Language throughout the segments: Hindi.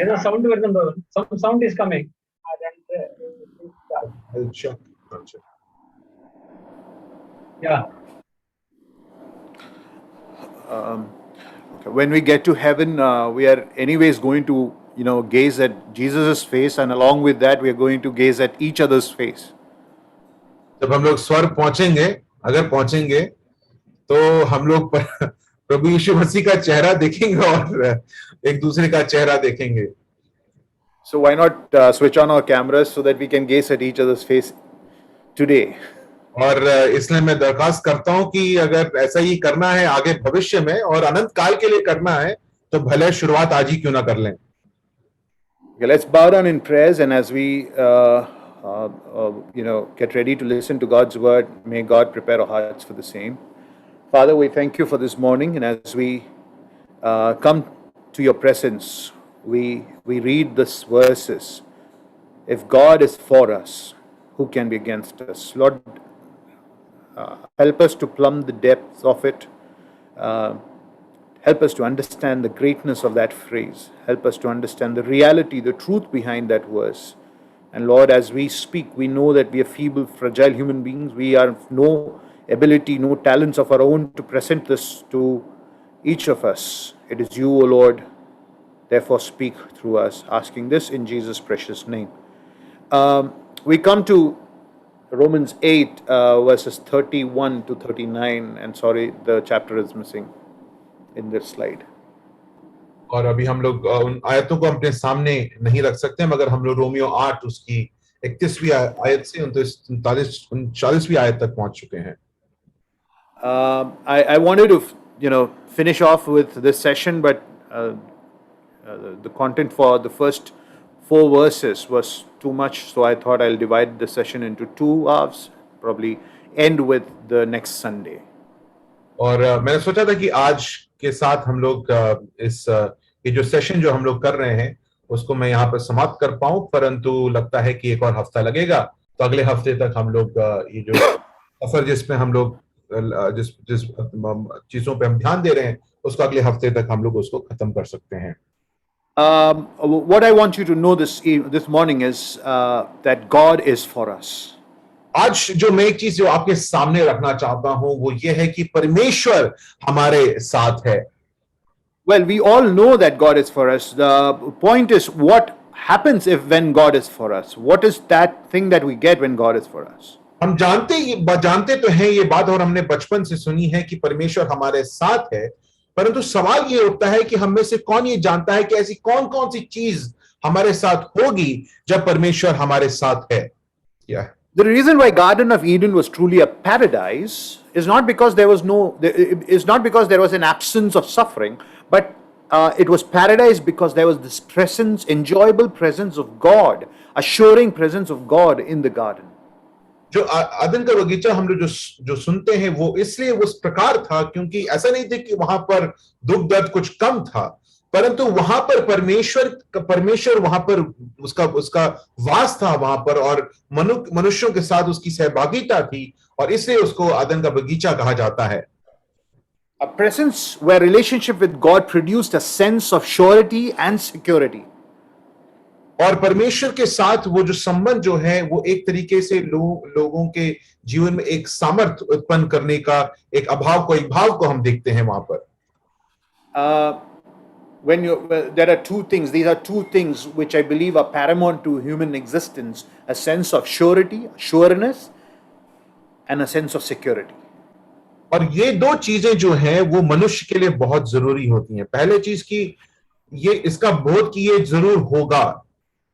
ഏതാ സൗണ്ട് വരുന്നുണ്ടോ? Sound is coming. Sure. Yeah. When we get to heaven, we are anyways going to, gaze at Jesus' face, and along with that, we are going to gaze at each other's face. जब हम लोग स्वर्ग पहुंचेंगे, अगर पहुंचेंगे, तो हम लोग प्रभु यीशु मसीह का चेहरा देखेंगे और एक दूसरे का चेहरा देखेंगे. So why not switch on our cameras so that we can gaze at each other's face today? और इसलिए मैं दरखास्त करता हूं कि अगर ऐसा ही करना है आगे भविष्य में और अनंत काल के लिए करना है, तो भले शुरुआत आज ही क्यों ना कर लें. Okay, let's bow down in prayers, and as we get ready to listen to God's word, may God prepare our hearts for the same. Father, we thank you for this morning, and as we come to your presence, we read these verses. If God is for us, who can be against us? Lord, help us to plumb the depths of it. Help us to understand the greatness of that phrase. Help us to understand the reality, the truth behind that verse. And Lord, as we speak, we know that we are feeble, fragile human beings. We have no ability, no talents of our own to present this to each of us. It is you, O Lord. Therefore, speak through us, asking this in Jesus' precious name. We come to Romans 8, verses 31 to 39. And sorry, the chapter is missing in this slide. और अभी हम लोग उन आयतों को अपने सामने नहीं रख सकते, मगर हम लोग रोमियो 8 उसकी 31वीं आयत से 39वीं आयत तक पहुंच चुके हैं. I wanted to finish off with this session, but the content for the first 4 verses was too much, so I thought I'll divide the session into 2 halves, probably end with the next Sunday. और मैंने सोचा था कि आज के साथ हम लोग ये जो सेशन जो हम लोग कर रहे हैं उसको मैं यहाँ पर समाप्त कर पाऊं, परंतु लगता है कि एक और हफ्ता लगेगा, तो अगले हफ्ते तक हम लोग ये जो सफर जिसमें हम लोग जिस चीजों पे हम ध्यान दे रहे हैं उसको अगले हफ्ते तक हम लोग उसको खत्म कर सकते हैं. What I want you to know this morning is that God is for us. आज जो मैं एक चीज जो आपके सामने रखना चाहता हूं वो ये है कि परमेश्वर हमारे साथ है. Well, we all know that God is for us. The point is, what happens when God is for us? What is that thing that we get when God is for us? हम जानते तो हैं ये बात, और हमने बचपन से सुनी है कि परमेश्वर हमारे साथ है, परंतु सवाल ये उठता है कि हम में से कौन ये जानता है कि ऐसी कौन कौन सी चीज हमारे साथ होगी जब परमेश्वर हमारे साथ है. The reason why Garden of Eden was truly a paradise is not because there was an absence of suffering, but it was paradise because there was this presence, enjoyable presence of God, assuring presence of God in the garden. जो अदन का बगीचा हम लोग जो सुनते हैं वो इसलिए उस प्रकार था क्योंकि ऐसा नहीं था कि वहां पर दुख दर्द कुछ कम था, परंतु वहां पर परमेश्वर वहां पर उसका वास था वहां पर, और मनुष्यों के साथ उसकी सहभागिता थी, और इसलिए उसको अदन का बगीचा कहा जाता है. A presence where relationship with God produced a sense of surety and security. और परमेश्वर के साथ वो जो संबंध जो है वो एक तरीके से लोगों के जीवन में एक सामर्थ्य उत्पन्न करने का एक भाव को हम देखते हैं वहां पर. There are 2 things. These are 2 things which I believe are paramount to human existence: a sense of surety, sureness, and a sense of security. और ये 2 चीजें जो हैं वो मनुष्य के लिए बहुत जरूरी होती हैं. पहले चीज की ये इसका बोध कि ये जरूर होगा,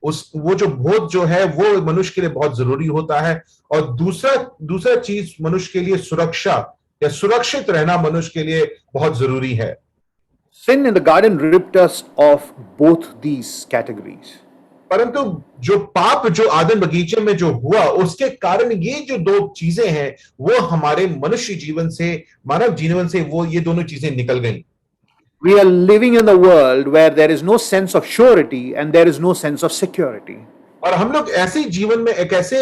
वो जो बोध जो है वो मनुष्य के लिए बहुत जरूरी होता है. और दूसरा चीज मनुष्य के लिए सुरक्षा या सुरक्षित रहना मनुष्य के लिए बहुत जरूरी है. Sin in the garden ripped us of both these categories. परंतु जो पाप जो आदम बगीचे में जो हुआ उसके कारण ये जो 2 चीजें हैं वो हमारे मनुष्य जीवन से, मानव जीवन से वो ये दोनों चीजें निकल गईं. We are living in a world where there is no sense of surety and there is no sense of security. और हम लोग ऐसे जीवन में एक ऐसे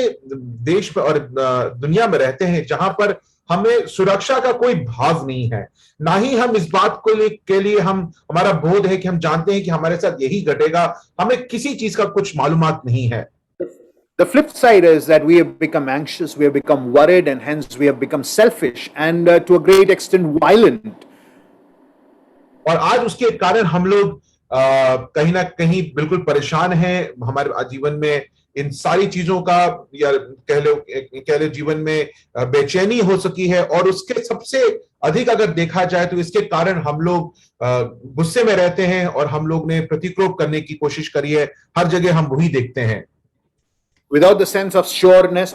देश में और दुनिया में रहते हैं जहां पर हमें सुरक्षा का कोई भाव नहीं है, ना ही हम इस बात के लिए हम हमारा बोध है कि हम जानते हैं कि हमारे साथ यही घटेगा। हमें किसी चीज का कुछ मालूमात नहीं है। The flip side is that we have become anxious, we have become worried, and hence we have become selfish and to a great extent violent. और आज उसके कारण हम लोग कहीं ना कहीं बिल्कुल परेशान हैं। हमारे जीवन में इन सारी चीजों का या कह लो जीवन में बेचैनी हो सकी है, और उसके सबसे अधिक अगर देखा जाए तो इसके कारण हम लोग गुस्से में रहते हैं, और हम लोग ने प्रतिक्रोध करने की कोशिश करी है। हर जगह हम वही देखते हैं। Without the sense of assuredness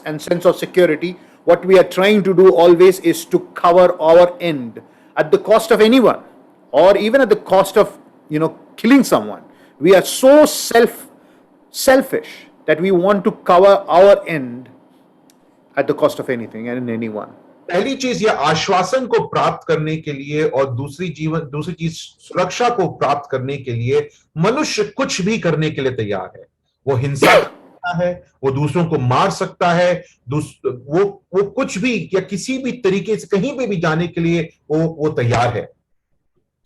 and sense of security, what we are trying to do always is to cover our end at the cost of anyone, or even at the cost of killing someone. We are so selfish that we want to cover our end at the cost of anything and anyone. पहली चीज यह आश्वासन को प्राप्त करने के लिए, और दूसरी चीज सुरक्षा को प्राप्त करने के लिए मनुष्य कुछ भी करने के लिए तैयार है। वो हिंसा कर सकता है, वो दूसरों को मार सकता है, वो कुछ भी या किसी भी तरीके से कहीं पे भी जाने के लिए वो तैयार है।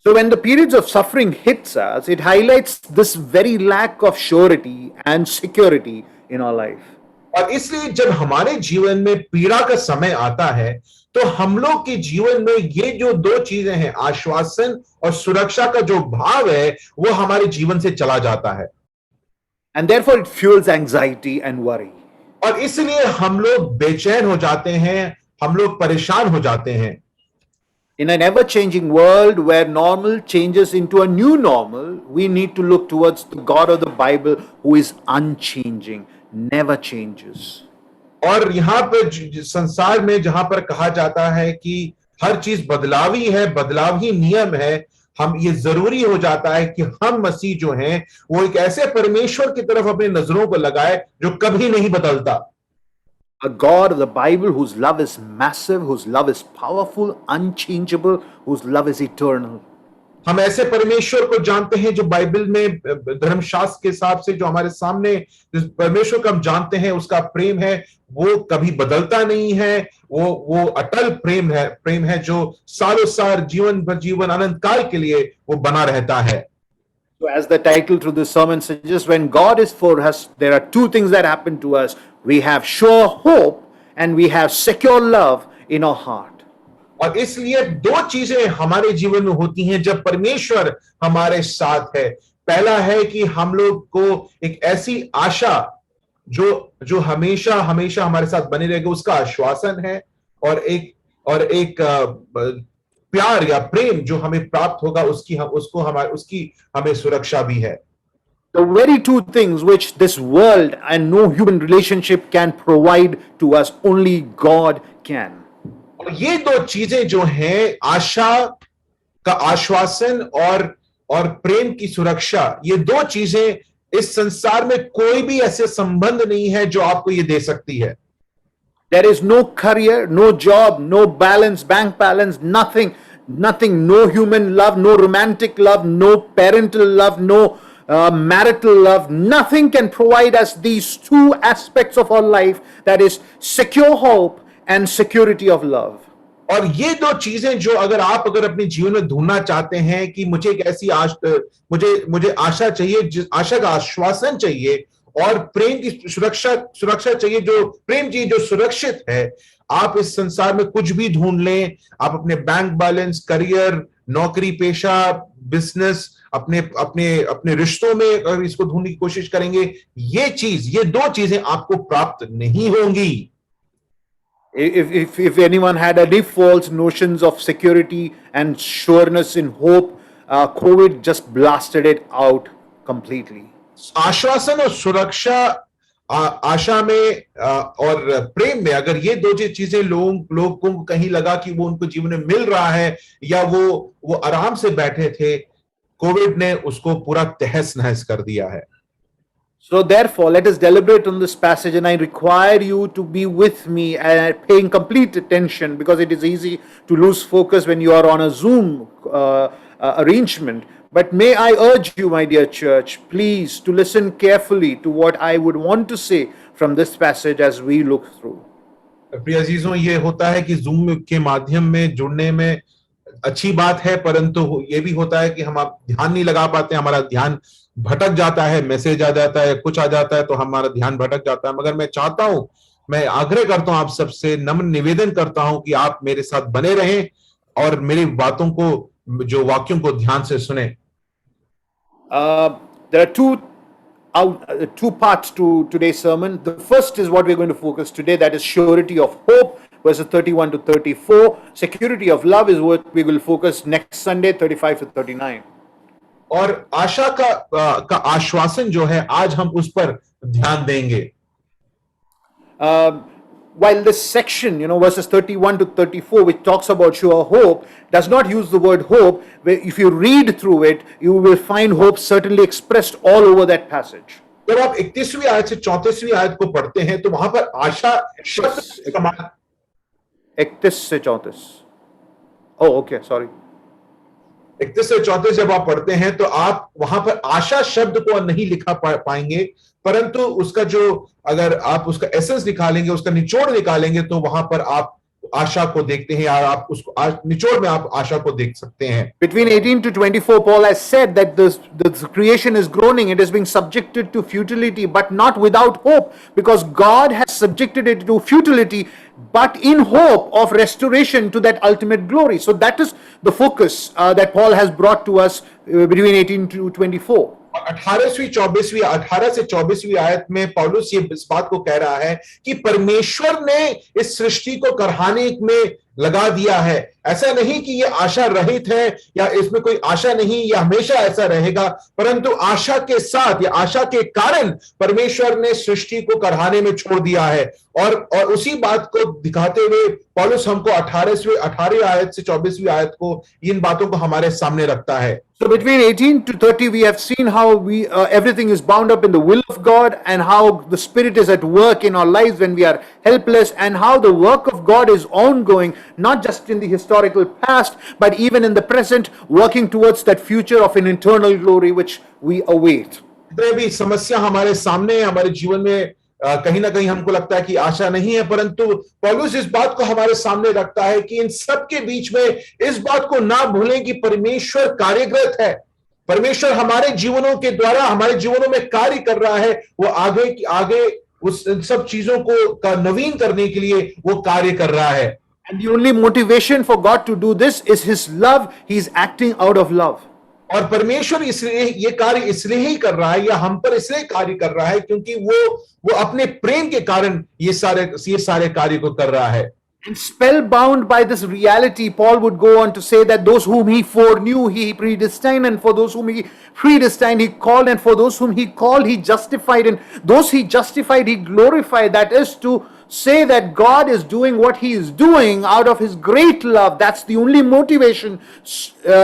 So when the periods of suffering hits us, it highlights this very lack of surety and security in our life. और इसलिए जब हमारे जीवन में पीड़ा का समय आता है, तो हम लोग के जीवन में ये जो दो चीजें हैं, आश्वासन और सुरक्षा का जो भाव है, वो हमारे जीवन से चला जाता है। And therefore it fuels anxiety and worry. और इसलिए हम लोग बेचैन हो जाते हैं, हम लोग परेशान हो जाते हैं। In an ever-changing world where normal changes into a new normal, we need to look towards the God of the Bible who is unchanging, never changes. और यहाँ पर संसार में जहां पर कहा जाता है कि हर चीज बदलावी है, बदलावी नियम है, हम ये जरूरी हो जाता है कि हम मसीह जो हैं वो एक ऐसे परमेश्वर की तरफ अपने नजरों को लगाए जो कभी नहीं बदलता। A God of the Bible whose love is massive, whose love is powerful, unchangeable, whose love is eternal. हम ऐसे परमेश्वर को जानते हैं जो बाइबल में धर्मशास्त्र के हिसाब से जो हमारे सामने जिस परमेश्वर को हम जानते हैं, उसका प्रेम है वो कभी बदलता नहीं है, वो अटल प्रेम है जो सालों साल जीवन भर जीवन अनंत काल के लिए वो बना रहता है। So as the title to this sermon suggests, when God is for us, there are two things that happen to us. We have sure hope and we have secure love in our heart. और इसलिए दो चीजें हमारे जीवन में होती हैं जब परमेश्वर हमारे साथ है। पहला है कि हम लोग को एक ऐसी आशा जो हमेशा हमेशा हमारे साथ बनी रहेगी, उसका आश्वासन है, और एक प्यार या प्रेम जो हमें प्राप्त होगा, उसकी हमें सुरक्षा भी है। The very two things which this world and no human relationship can provide to us, only God can. और ये दो चीजें जो हैं, आशा का आश्वासन और प्रेम की सुरक्षा, ये दो चीजें इस संसार में कोई भी ऐसे संबंध नहीं है जो आपको ये दे सकती है। There is no career, no job, no bank balance, nothing, no human love, no romantic love, no parental love, no marital love. Nothing can provide us these two aspects of our life, that is secure hope and security of love. और ये दो चीजें जो अगर अपने जीवन में ढूंढना चाहते हैं कि मुझे एक ऐसी मुझे आशा चाहिए, आशा का आश्वासन चाहिए और प्रेम की सुरक्षा चाहिए, जो प्रेम चाहिए जो सुरक्षित है। आप इस संसार में कुछ भी ढूंढ लें, आप अपने बैंक बैलेंस, करियर, नौकरी पेशा, बिजनेस, अपने रिश्तों में अगर इसको ढूंढने की कोशिश करेंगे, ये दो चीजें आपको प्राप्त नहीं होंगी। If anyone had any false notions of security and sureness in hope, COVID just blasted it out completely. आश्वासन और सुरक्षा, आशा में और प्रेम में, अगर ये दो चीजें लोगों को कहीं लगा कि वो उनको जीवन में मिल रहा है या वो आराम से बैठे थे, कोविड ने उसको पूरा तहस नहस कर दिया है। So therefore, let us deliberate on this passage, and I require you to be with me and paying complete attention, because it is easy to lose focus when you are on a Zoom arrangement. But may I urge you, my dear church, please to listen carefully to what I would want to say from this passage as we look through. प्रिय अजीजों, ये होता है कि जूम के माध्यम में जुड़ने में अच्छी बात है, परंतु ये भी होता है कि हम आप ध्यान नहीं लगा पाते, हमारा ध्यान भटक जाता है, मैसेज आ जाता है, कुछ आ जाता है तो हमारा ध्यान भटक जाता है। मगर मैं चाहता हूं, मैं आग्रह करता हूं, आप सबसे नम्र निवेदन करता हूं कि आप मेरे साथ बने रहें और मेरी बातों को, जो वाक्यों को ध्यान से सुने। There are two parts to today's sermon. The first is what we're going to focus today, that is surety of hope, verses 31 to 34. Security of love is what we will focus next Sunday, 35 to 39. और आशा का आश्वासन जो है, आज हम उस पर ध्यान देंगे। While this section, verses 31 to 34, which talks about sure hope, does not use the word hope, if you read through it, you will find hope certainly expressed all over that passage. जब आप 31वीं आयत से 34वीं आयत को पढ़ते हैं तो वहां पर आशा शब्द इस्तेमाल, 31 से 34. Oh, okay, sorry. 31 से 34 जब आप पढ़ते हैं तो आप वहां पर आशा शब्द को नहीं लिखा पाएंगे, परंतु उसका जो, अगर आप उसका एसेंस निकालेंगे, उसका निचोड़ निकालेंगे, तो वहां पर आप आशा को देखते हैं, या आप उसको निचोड़ में आप आशा को देख सकते हैं। Between 18 to 24, Paul has said that the creation is groaning, it is being subjected to futility, but not without hope, because God has subjected it to futility, but in hope of restoration to that ultimate glory. So that is the focus that Paul has brought to us between 18 to 24. 18 से 24वीं आयत में पौलुस ये इस बात को कह रहा है कि परमेश्वर ने इस सृष्टि को कराने में लगा दिया है। ऐसा नहीं कि ये आशा रहित है या इसमें कोई आशा नहीं, या हमेशा ऐसा रहेगा, परंतु आशा के साथ या आशा के कारण परमेश्वर ने सृष्टि को कराने में छोड़ दिया है। और उसी बात को दिखाते हुए पौलुस हमको 18वीं आयत से 24वीं आयत को, इन बातों को हमारे सामने रखता है। So between 18 to 30, we have seen how everything is bound up in the will of God, and how the Spirit is at work in our lives when we are helpless, and how the work of God is ongoing, not just in the historical past, but even in the present, working towards that future of an eternal glory which we await. जितने भी समस्या हमारे सामने, हमारे जीवन में कहीं ना कहीं हमको लगता है कि आशा नहीं है, परंतु पौलुस इस बात को हमारे सामने रखता है कि इन सब के बीच में इस बात को ना भूलें कि परमेश्वर कार्यरत है। परमेश्वर हमारे जीवनों के द्वारा हमारे जीवनों में कार्य कर रहा है। वो आगे उस सब चीजों को का नवीन करने के लिए वो कार्य कर रहा है। And the only motivation for God to do this is His love. He is acting out of love. और परमेश्वर इसलिए ये कार्य इसलिए ही कर रहा है, या हम पर इसलिए कार्य कर रहा है, क्योंकि वो अपने प्रेम के कारण ये सारे कार्य को कर रहा है। And spellbound by this reality, Paul would go on to say that those whom he foreknew, he predestined, and for those whom he predestined, he called, and for those whom he called, he justified, and those he justified, he glorified. That is to say that God is doing what he is doing out of his great love. That's the only motivation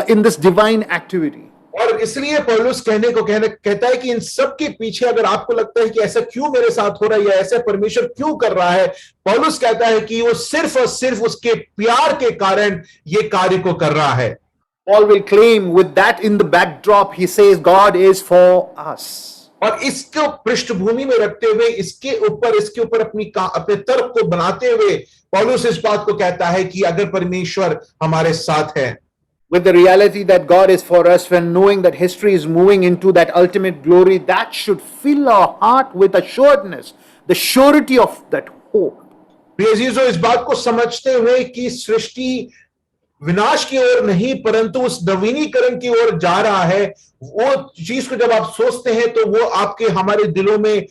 in this divine activity. और इसलिए पौलुस कहता है कि इन सब के पीछे, अगर आपको लगता है कि ऐसा क्यों मेरे साथ हो रहा है या ऐसा परमेश्वर क्यों कर रहा है, पौलुस कहता है कि वो सिर्फ और सिर्फ उसके प्यार के कारण ये कार्य को कर रहा है। Paul will claim, with that in the backdrop, he says God is for us. और इसको पृष्ठभूमि में रखते हुए, इसके ऊपर अपने तर्क को बनाते हुए पौलुस इस बात को कहता है कि अगर परमेश्वर हमारे साथ है, with the reality that God is for us, when knowing that history is moving into that ultimate glory, that should fill our heart with assuredness, the surety of that hope. प्रियजीजो, इस बात को समझते हुए कि सृष्टि विनाश की ओर नहीं परंतु उस नवीनीकरण की ओर जा रहा है, वो चीज को जब आप सोचते हैं तो वो आपके हमारे दिलों में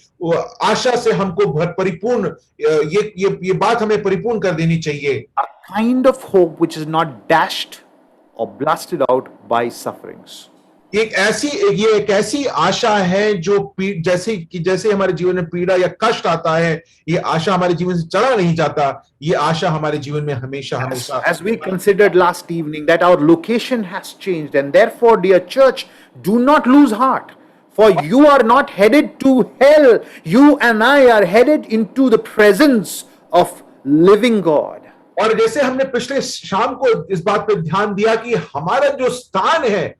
आशा से हमको परिपूर्ण, ये बात हमें परिपूर्ण कर देनी चाहिए। A kind of hope which is not dashed or blasted out by sufferings. ये एक ऐसी आशा है जो जैसे हमारे जीवन में पीड़ा या कष्ट आता है, ये आशा हमारे जीवन से चला नहीं जाता। ये आशा हमारे जीवन में हमेशा As we considered last evening that our location has changed, and therefore, dear church, do not lose heart, for you are not headed to hell. You and I are headed into the presence of living God. और जैसे हमने पिछले शाम को इस बात पर ध्यान दिया कि हमारा जो स्थान है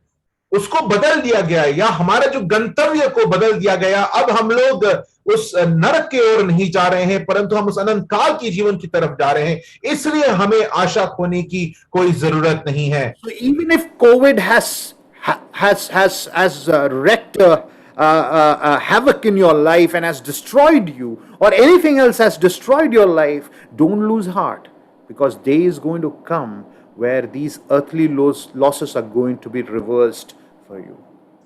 उसको बदल दिया गया, या हमारा जो गंतव्य को बदल दिया गया। अब हम लोग उस नरक की ओर नहीं जा रहे हैं, परंतु हम उस अनंत काल की जीवन की तरफ जा रहे हैं। इसलिए हमें आशा खोने की कोई जरूरत नहीं है। So even if COVID has wreaked havoc in your life and has destroyed you, or anything else has destroyed your life, don't lose heart, because day is going to come where these earthly losses are going to be reversed for you.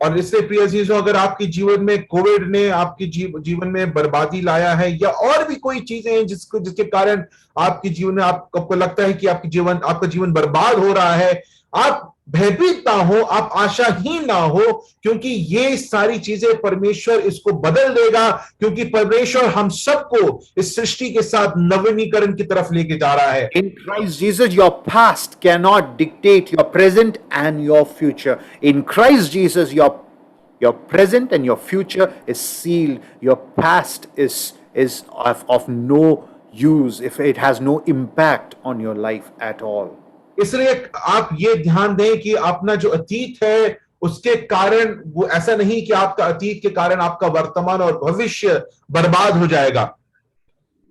और इसलिए प्रिय अजीजों, अगर आपके जीवन में कोविड ने आपके जीवन में बर्बादी लाया है, या और भी कोई चीजें हैं जिसके कारण आपके जीवन में आपको लगता है कि आपका जीवन बर्बाद हो रहा है, आप भयभीत ना हो, आप आशाहीन ना हो, क्योंकि ये सारी चीजें परमेश्वर इसको बदल देगा, क्योंकि परमेश्वर हम सबको इस सृष्टि के साथ नवीनीकरण की तरफ लेके जा रहा है। In Christ Jesus, your past cannot dictate your present and your future. In Christ Jesus, your present and your future is sealed. Your past is of no use if it has no impact on your life at all. इसलिए आप ये ध्यान दें कि अपना जो अतीत है उसके कारण, वो ऐसा नहीं कि आपका अतीत के कारण आपका वर्तमान और भविष्य बर्बाद हो जाएगा।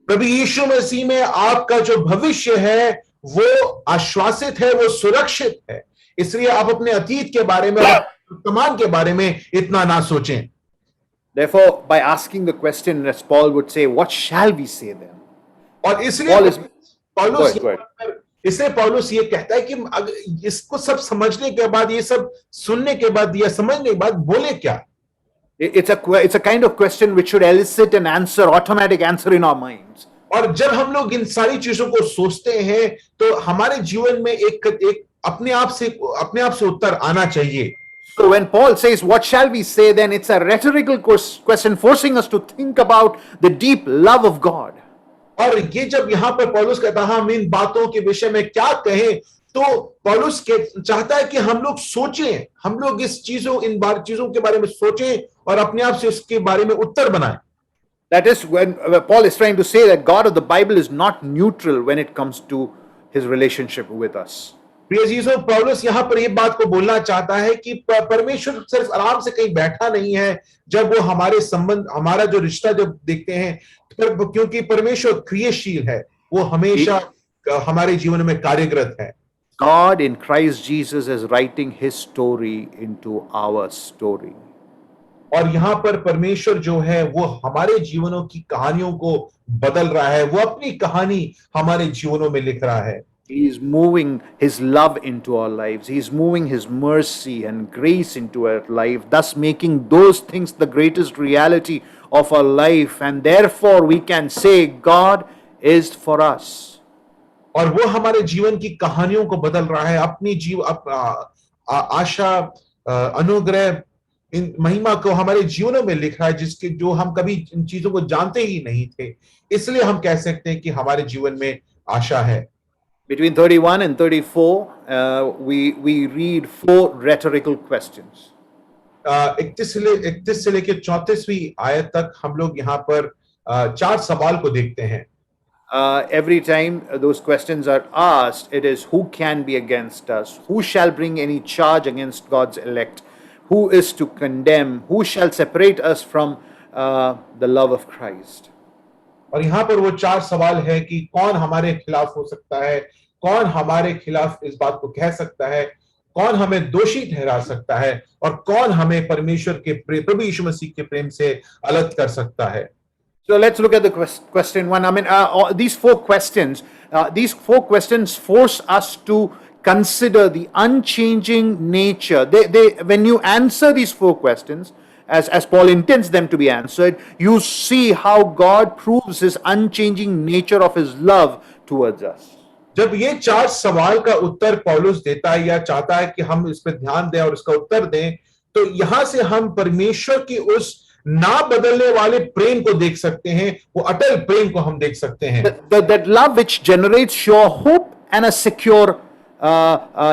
प्रभु यीशु मसीह में आपका जो भविष्य है वो आश्वासित है, वो सुरक्षित है। इसलिए आप अपने अतीत के बारे में, वर्तमान के बारे में इतना ना सोचें। Therefore, by asking the question, as Paul would say, what shall we say then? और इसलिए पौलुस ये कहता है कि इसको सब समझने के बाद, ये सब सुनने के बाद या समझने के बाद बोले क्या? It's a kind of question which should elicit an answer, automatic answer in our minds. और जब हम लोग इन सारी चीजों को सोचते हैं तो हमारे जीवन में एक अपने आप से उत्तर आना चाहिए। So when Paul says, what shall we say then, it's a rhetorical question forcing us to think about the deep love of God. और ये जब यहाँ पर पौलुस कहता है हम इन बातों के विषय में क्या कहें, तो पौलुस चाहता है कि हम लोग सोचें, हम लोग इन चीजों के बारे में सोचें और अपने आप से इसके बारे में उत्तर बनाएं। That is when Paul is trying to say that God of the Bible is not neutral when it comes to his relationship with us. प्रिय जीसो, पौलुस यहाँ पर ये बात को बोलना चाहता है कि परमेश्वर सिर्फ आराम से कहीं बैठा नहीं है जब वो हमारा जो रिश्ता जब देखते हैं, क्योंकि परमेश्वर क्रियाशील है, वो हमेशा हमारे जीवन में कार्यरत है। God in Christ Jesus is writing his story into our story. और यहाँ पर परमेश्वर जो है वो हमारे जीवनों की कहानियों को बदल रहा है, वो अपनी कहानी हमारे जीवनों में लिख रहा है। He is moving his love into our lives. He is moving his mercy and grace into our life, thus making those things the greatest reality of our life. And therefore we can say God is for us. और वो हमारे जीवन की कहानियों को बदल रहा है, अपनी आशा, अनुग्रह, इन महिमा को हमारे जीवनों में लिख रहा है, जो हम कभी इन चीजों को जानते ही नहीं थे। इसलिए हम कह सकते हैं कि हमारे जीवन में आशा है। Between 31 and 34, we read 4 rhetorical questions. 31 से लेकर 34वीं आयत तक हम लोग यहाँ पर 4 सवाल को देखते हैं। Every time those questions are asked, it is who can be against us? Who shall bring any charge against God's elect? Who is to condemn? Who shall separate us from the love of Christ? और यहाँ पर वो 4 सवाल है कि कौन हमारे खिलाफ हो सकता है, कौन हमारे खिलाफ इस बात को कह सकता है, कौन हमें दोषी ठहरा सकता है, और कौन हमें परमेश्वर के प्रभु यीशु मसीह के प्रेम से अलग कर सकता है। So let's look at the question 1. I mean, these 4 questions force us to consider the unchanging nature. When you answer these 4 questions, as Paul intends them to be answered, you see how God proves his unchanging nature of his love towards us. जब ये 4 सवाल का उत्तर पौलुस देता है या चाहता है कि हम इस पर ध्यान दें और इसका उत्तर दें, तो यहां से हम परमेश्वर की उस ना बदलने वाले प्रेम को देख सकते हैं, वो अटल प्रेम को हम देख सकते हैं। That love which generates sure hope and a secure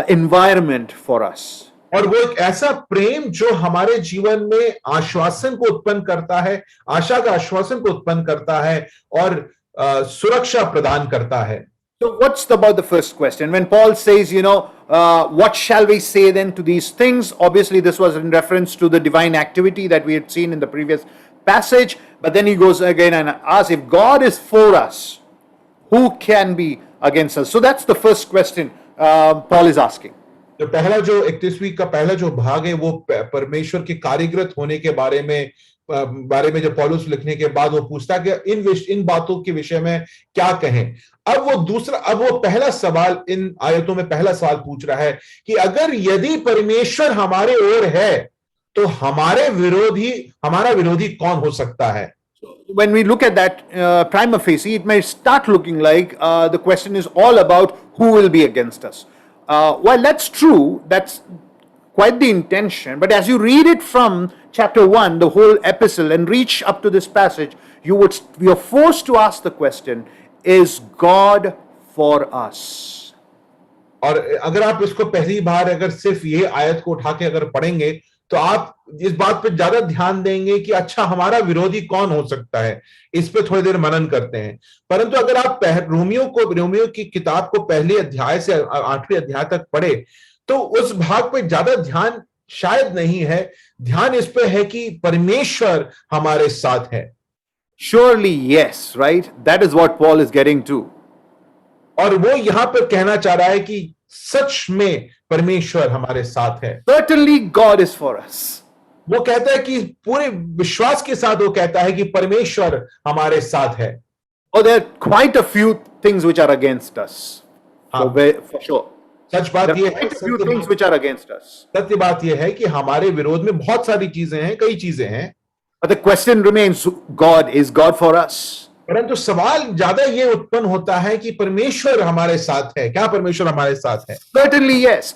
environment for us. और वो एक ऐसा प्रेम जो हमारे जीवन में आश्वासन को उत्पन्न करता है, आशा का आश्वासन को उत्पन्न करता है और सुरक्षा प्रदान करता है। So what's about the first question? When Paul says, what shall we say then to these things? Obviously, this was in reference to the divine activity that we had seen in the previous passage, but then he goes again and asks, if God is for us, who can be against us? So that's the first question Paul is asking. तो पहला जो 31वीं का पहला जो भाग है वो परमेश्वर के कार्यरत होने के बारे में जो पौलुस लिखने के बाद वो पूछता है कि इन बातों के विषय में क्या कहें। अब वो पहला सवाल इन आयतों में पहला सवाल पूछ रहा है कि अगर यदि परमेश्वर हमारे ओर है तो हमारा विरोधी कौन हो सकता है। When we look at that prima facie, it may start looking like the question is all about who will be against us. While that's true, that's quite the intention, but as you read it from chapter 1, the whole epistle, and reach up to this passage, you are forced to ask the question, is God for us? और अगर आप इसको पहली बार अगर सिर्फ ये आयत को उठा के अगर पढ़ेंगे तो आप इस बात पे ज्यादा ध्यान देंगे कि अच्छा हमारा विरोधी कौन हो सकता है। इस पे थोड़ी देर मनन करते हैं। परंतु अगर आप रोमियो की किताब को पहले अध्याय से 8वें अध्याय तक पढ़े तो उस भाग पे ज्यादा ध्यान शायद नहीं है, ध्यान इस पे है कि परमेश्वर हमारे साथ है। Surely yes, right? That is what Paul is getting to. और वो यहां पर कहना चाह रहा है कि सच में परमेश्वर हमारे साथ है। Certainly God is for us. वो कहता है कि पूरे विश्वास के साथ वो कहता है कि परमेश्वर हमारे साथ है। Oh, there are quite a few things which are against us. For sure. सच बात ये है, quite a few things which are against us. सत्य बात यह है कि हमारे विरोध में बहुत सारी चीजें हैं, कई चीजें हैं। But the question remains, is God for us? परंतु सवाल ज्यादा ये उत्पन्न होता है कि परमेश्वर हमारे साथ है, क्या परमेश्वर हमारे साथ है? Certainly yes.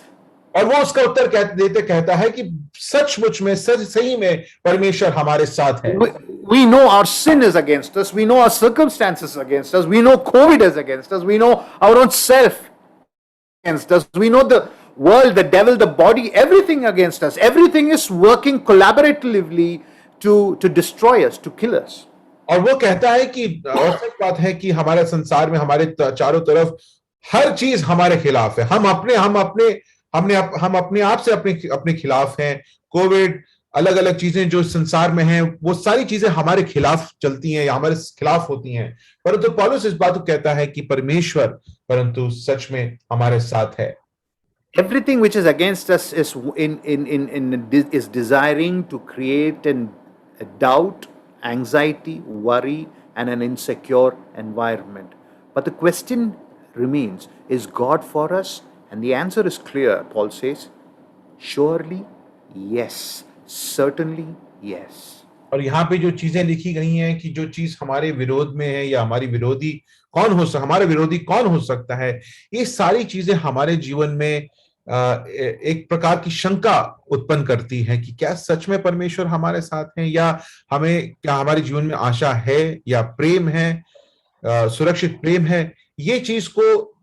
और वो उसका उत्तर कहता है कि सचमुच में सही में परमेश्वर हमारे साथ है। We know our sin is against us. We know our circumstances against us. We know COVID is against us. We know our own self against us. We know the world, the devil, the body, everything against us. Everything is working collaboratively to destroy us, to kill us. और वो कहता है कि और सच बात है कि हमारे संसार में हमारे चारों तरफ हर चीज हमारे खिलाफ है। हम अपने आप से अपने खिलाफ हैं। कोविड, अलग अलग चीजें जो संसार में हैं, वो सारी चीजें हमारे खिलाफ चलती हैं या हमारे खिलाफ होती हैं। परंतु पौलुस इस बात को कहता है कि परमेश्वर परंतु सच में हमारे साथ है। Everything which is against us is desiring to create a doubt, anxiety, worry, and an insecure environment. But the question remains, is God for us? And the answer is clear. Paul says, surely yes, certainly yes. और यहाँ पे जो चीजें लिखी गई हैं कि जो चीज हमारे विरोध में है या हमारा विरोधी कौन हो सकता है, ये सारी चीजें हमारे जीवन में एक प्रकार की शंका उत्पन्न करती है कि क्या सच में परमेश्वर हमारे साथ हैं, या क्या हमारे जीवन में आशा है या प्रेम है, सुरक्षित प्रेम है। ये चीज को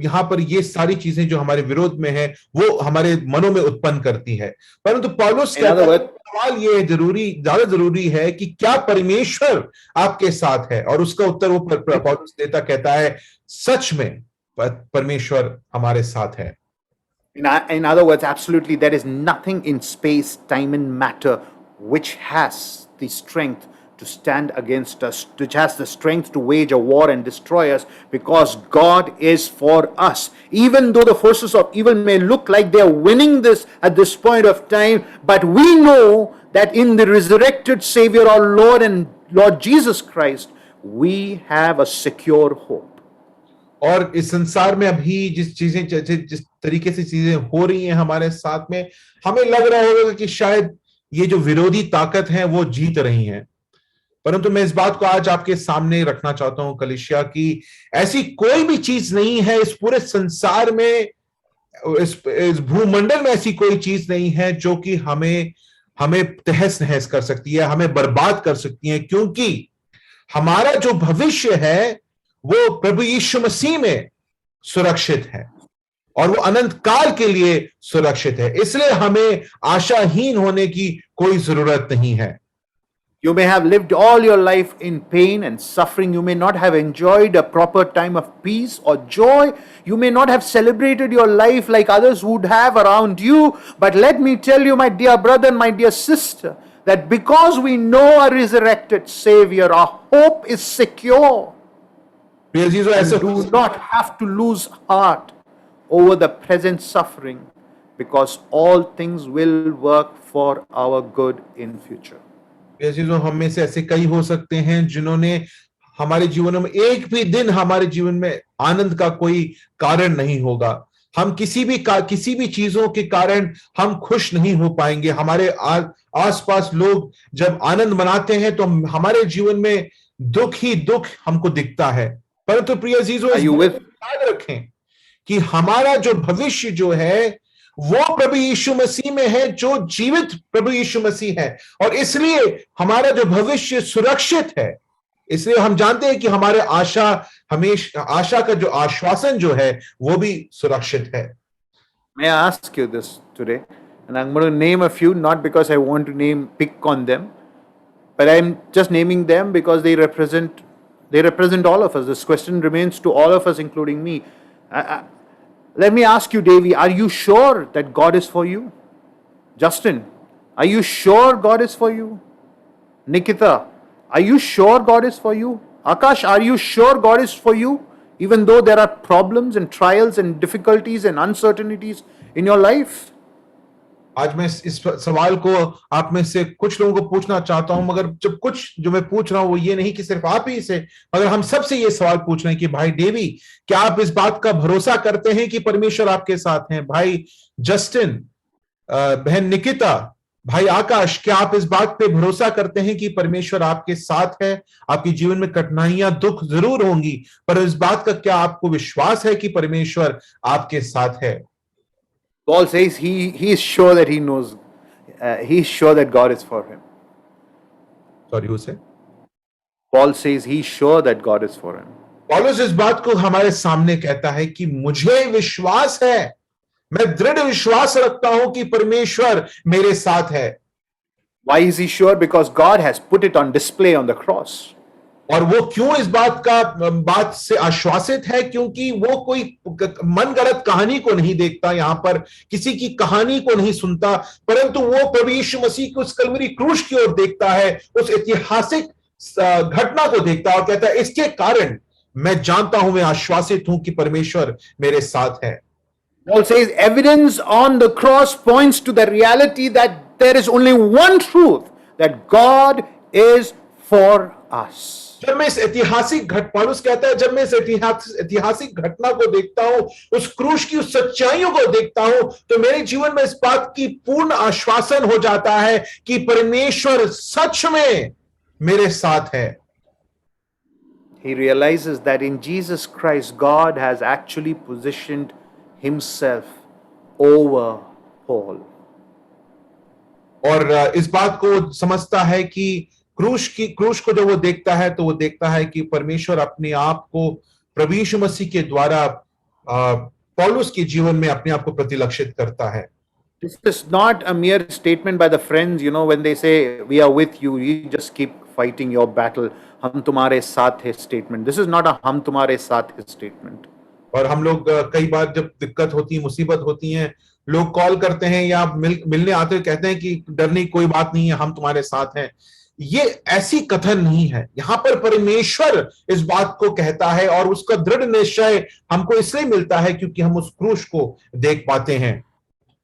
यहाँ पर ये सारी चीजें जो हमारे विरोध में है वो हमारे मनों में उत्पन्न करती है। परंतु पौलुस सवाल ये ज्यादा जरूरी है कि क्या परमेश्वर आपके साथ है, और उसका उत्तर वो पौलुस कहता है सच में परमेश्वर हमारे साथ है। In other words, absolutely, there is nothing in space, time, and matter which has the strength to stand against us, which has the strength to wage a war and destroy us, because God is for us. Even though the forces of evil may look like they are winning this at this point of time, but we know that in the resurrected Savior, our Lord and Lord Jesus Christ, we have a secure hope. और इस संसार में अभी जिस तरीके से चीजें हो रही हैं हमारे साथ में, हमें लग रहा होगा कि शायद ये जो विरोधी ताकत है वो जीत रही हैं। परंतु मैं इस बात को आज आपके सामने रखना चाहता हूं कलीसिया की ऐसी कोई भी चीज नहीं है इस पूरे संसार में, इस भूमंडल में ऐसी कोई चीज नहीं है जो कि हमें तहस नहस कर सकती है, हमें बर्बाद कर सकती है, क्योंकि हमारा जो भविष्य है वो प्रभु यीशु मसीह में सुरक्षित है और वो अनंत काल के लिए सुरक्षित है। इसलिए हमें आशाहीन होने की कोई जरूरत नहीं है। You may have lived all your life in pain and suffering. You may not have enjoyed a proper time of peace or joy. You may not have celebrated your life like others would have around you. But let me tell you, my dear brother and my dear sister, that because we know a resurrected Savior, our hope is secure. प्रिय अजीजों, And ऐसे do not have to lose heart over the present suffering, because all things will work for our good in future. प्रिय अजीजों, हम में से ऐसे कई हो सकते हैं जिन्होंने हमारे जीवनों में एक भी दिन हमारे जीवन में आनंद का कोई कारण नहीं होगा। हम किसी भी चीजों के कारण हम खुश नहीं हो पाएंगे। हमारे आसपास लोग जब आनंद मनाते हैं तो हमारे जीवन में दुख ही दुख हमको दिखता है। परंतु प्रिय अजीजों, याद रखें कि हमारा जो भविष्य जो है वो प्रभु यीशु मसीह में है, जो जीवित प्रभु यीशु मसीह है, और इसलिए हमारा जो भविष्य सुरक्षित है। इसलिए हम जानते हैं कि हमारे आशा का जो आश्वासन जो है वो भी सुरक्षित है। May I ask you this today? And I'm going to name a few, not because I want to pick on them, but I'm just naming them because they represent all of us. This question remains to all of us, including me. Let me ask you, Davy, are you sure that God is for you? Justin, are you sure God is for you? Nikita, are you sure God is for you? Akash, are you sure God is for you? Even though there are problems and trials and difficulties and uncertainties in your life? आज मैं इस सवाल को आप में से कुछ लोगों को पूछना चाहता हूं, मगर जब कुछ जो मैं पूछ रहा हूं वो ये नहीं कि सिर्फ आप ही से, मगर हम सबसे ये सवाल पूछ रहे हैं कि भाई डेवी, क्या आप इस बात का भरोसा करते हैं कि परमेश्वर आपके साथ हैं? भाई जस्टिन, बहन निकिता, भाई आकाश, क्या आप इस बात पे भरोसा करते हैं कि परमेश्वर आपके साथ है? आपके जीवन में कठिनाइयां, दुख जरूर होंगी, पर इस बात का क्या आपको विश्वास है कि परमेश्वर आपके साथ है? Paul says he is sure that he knows, he is sure that God is for him. Sorry, who said? Paul says he is sure that God is for him. पौलुस इस बात को हमारे सामने कहता है कि मुझे विश्वास है, मैं दृढ़ विश्वास रखता हूं कि परमेश्वर मेरे साथ है। Why is he sure? Because God has put it on display on the cross. और वो क्यों इस बात से आश्वासित है? क्योंकि वो कोई मन गढ़ंत कहानी को नहीं देखता, यहां पर किसी की कहानी को नहीं सुनता, परंतु वो प्रभु यीशु मसीह को उस कलवरी क्रूस की ओर देखता है, उस ऐतिहासिक घटना को देखता है और कहता है, इसके कारण मैं जानता हूं, मैं आश्वासित हूं कि परमेश्वर मेरे साथ है। Paul says evidence on the cross points to the reality that there is only one truth, that God is for us. जब मैं इस पौलुस कहता है, जब मैं इस ऐतिहासिक घटना को देखता हूं, उस क्रूस की उस सच्चाइयों को देखता हूं, तो मेरे जीवन में इस बात की पूर्ण आश्वासन हो जाता है कि परमेश्वर सच में मेरे साथ है। He realizes that in Jesus Christ, God has actually positioned himself over Paul. और इस बात को समझता है कि क्रूस को जब वो देखता है तो वो देखता है कि परमेश्वर अपने आप को प्रभु यीशु मसीह के द्वारा पौलुस के जीवन में अपने आप को प्रतिलक्षित करता है। This is not a mere statement by the friends, when they say we are with you, you just keep fighting your battle. हम तुम्हारे साथ है statement. This is not a हम तुम्हारे साथ है statement. और हम लोग कई बार जब दिक्कत होती है, मुसीबत होती है, लोग कॉल करते हैं या मिलने आते हैं, कहते हैं कि डर नहीं, कोई बात नहीं है, हम तुम्हारे साथ हैं। ये ऐसी कथन नहीं है। यहां पर परमेश्वर इस बात को कहता है और उसका दृढ़ निश्चय हमको इसलिए मिलता है क्योंकि हम उस क्रूस को देख पाते हैं।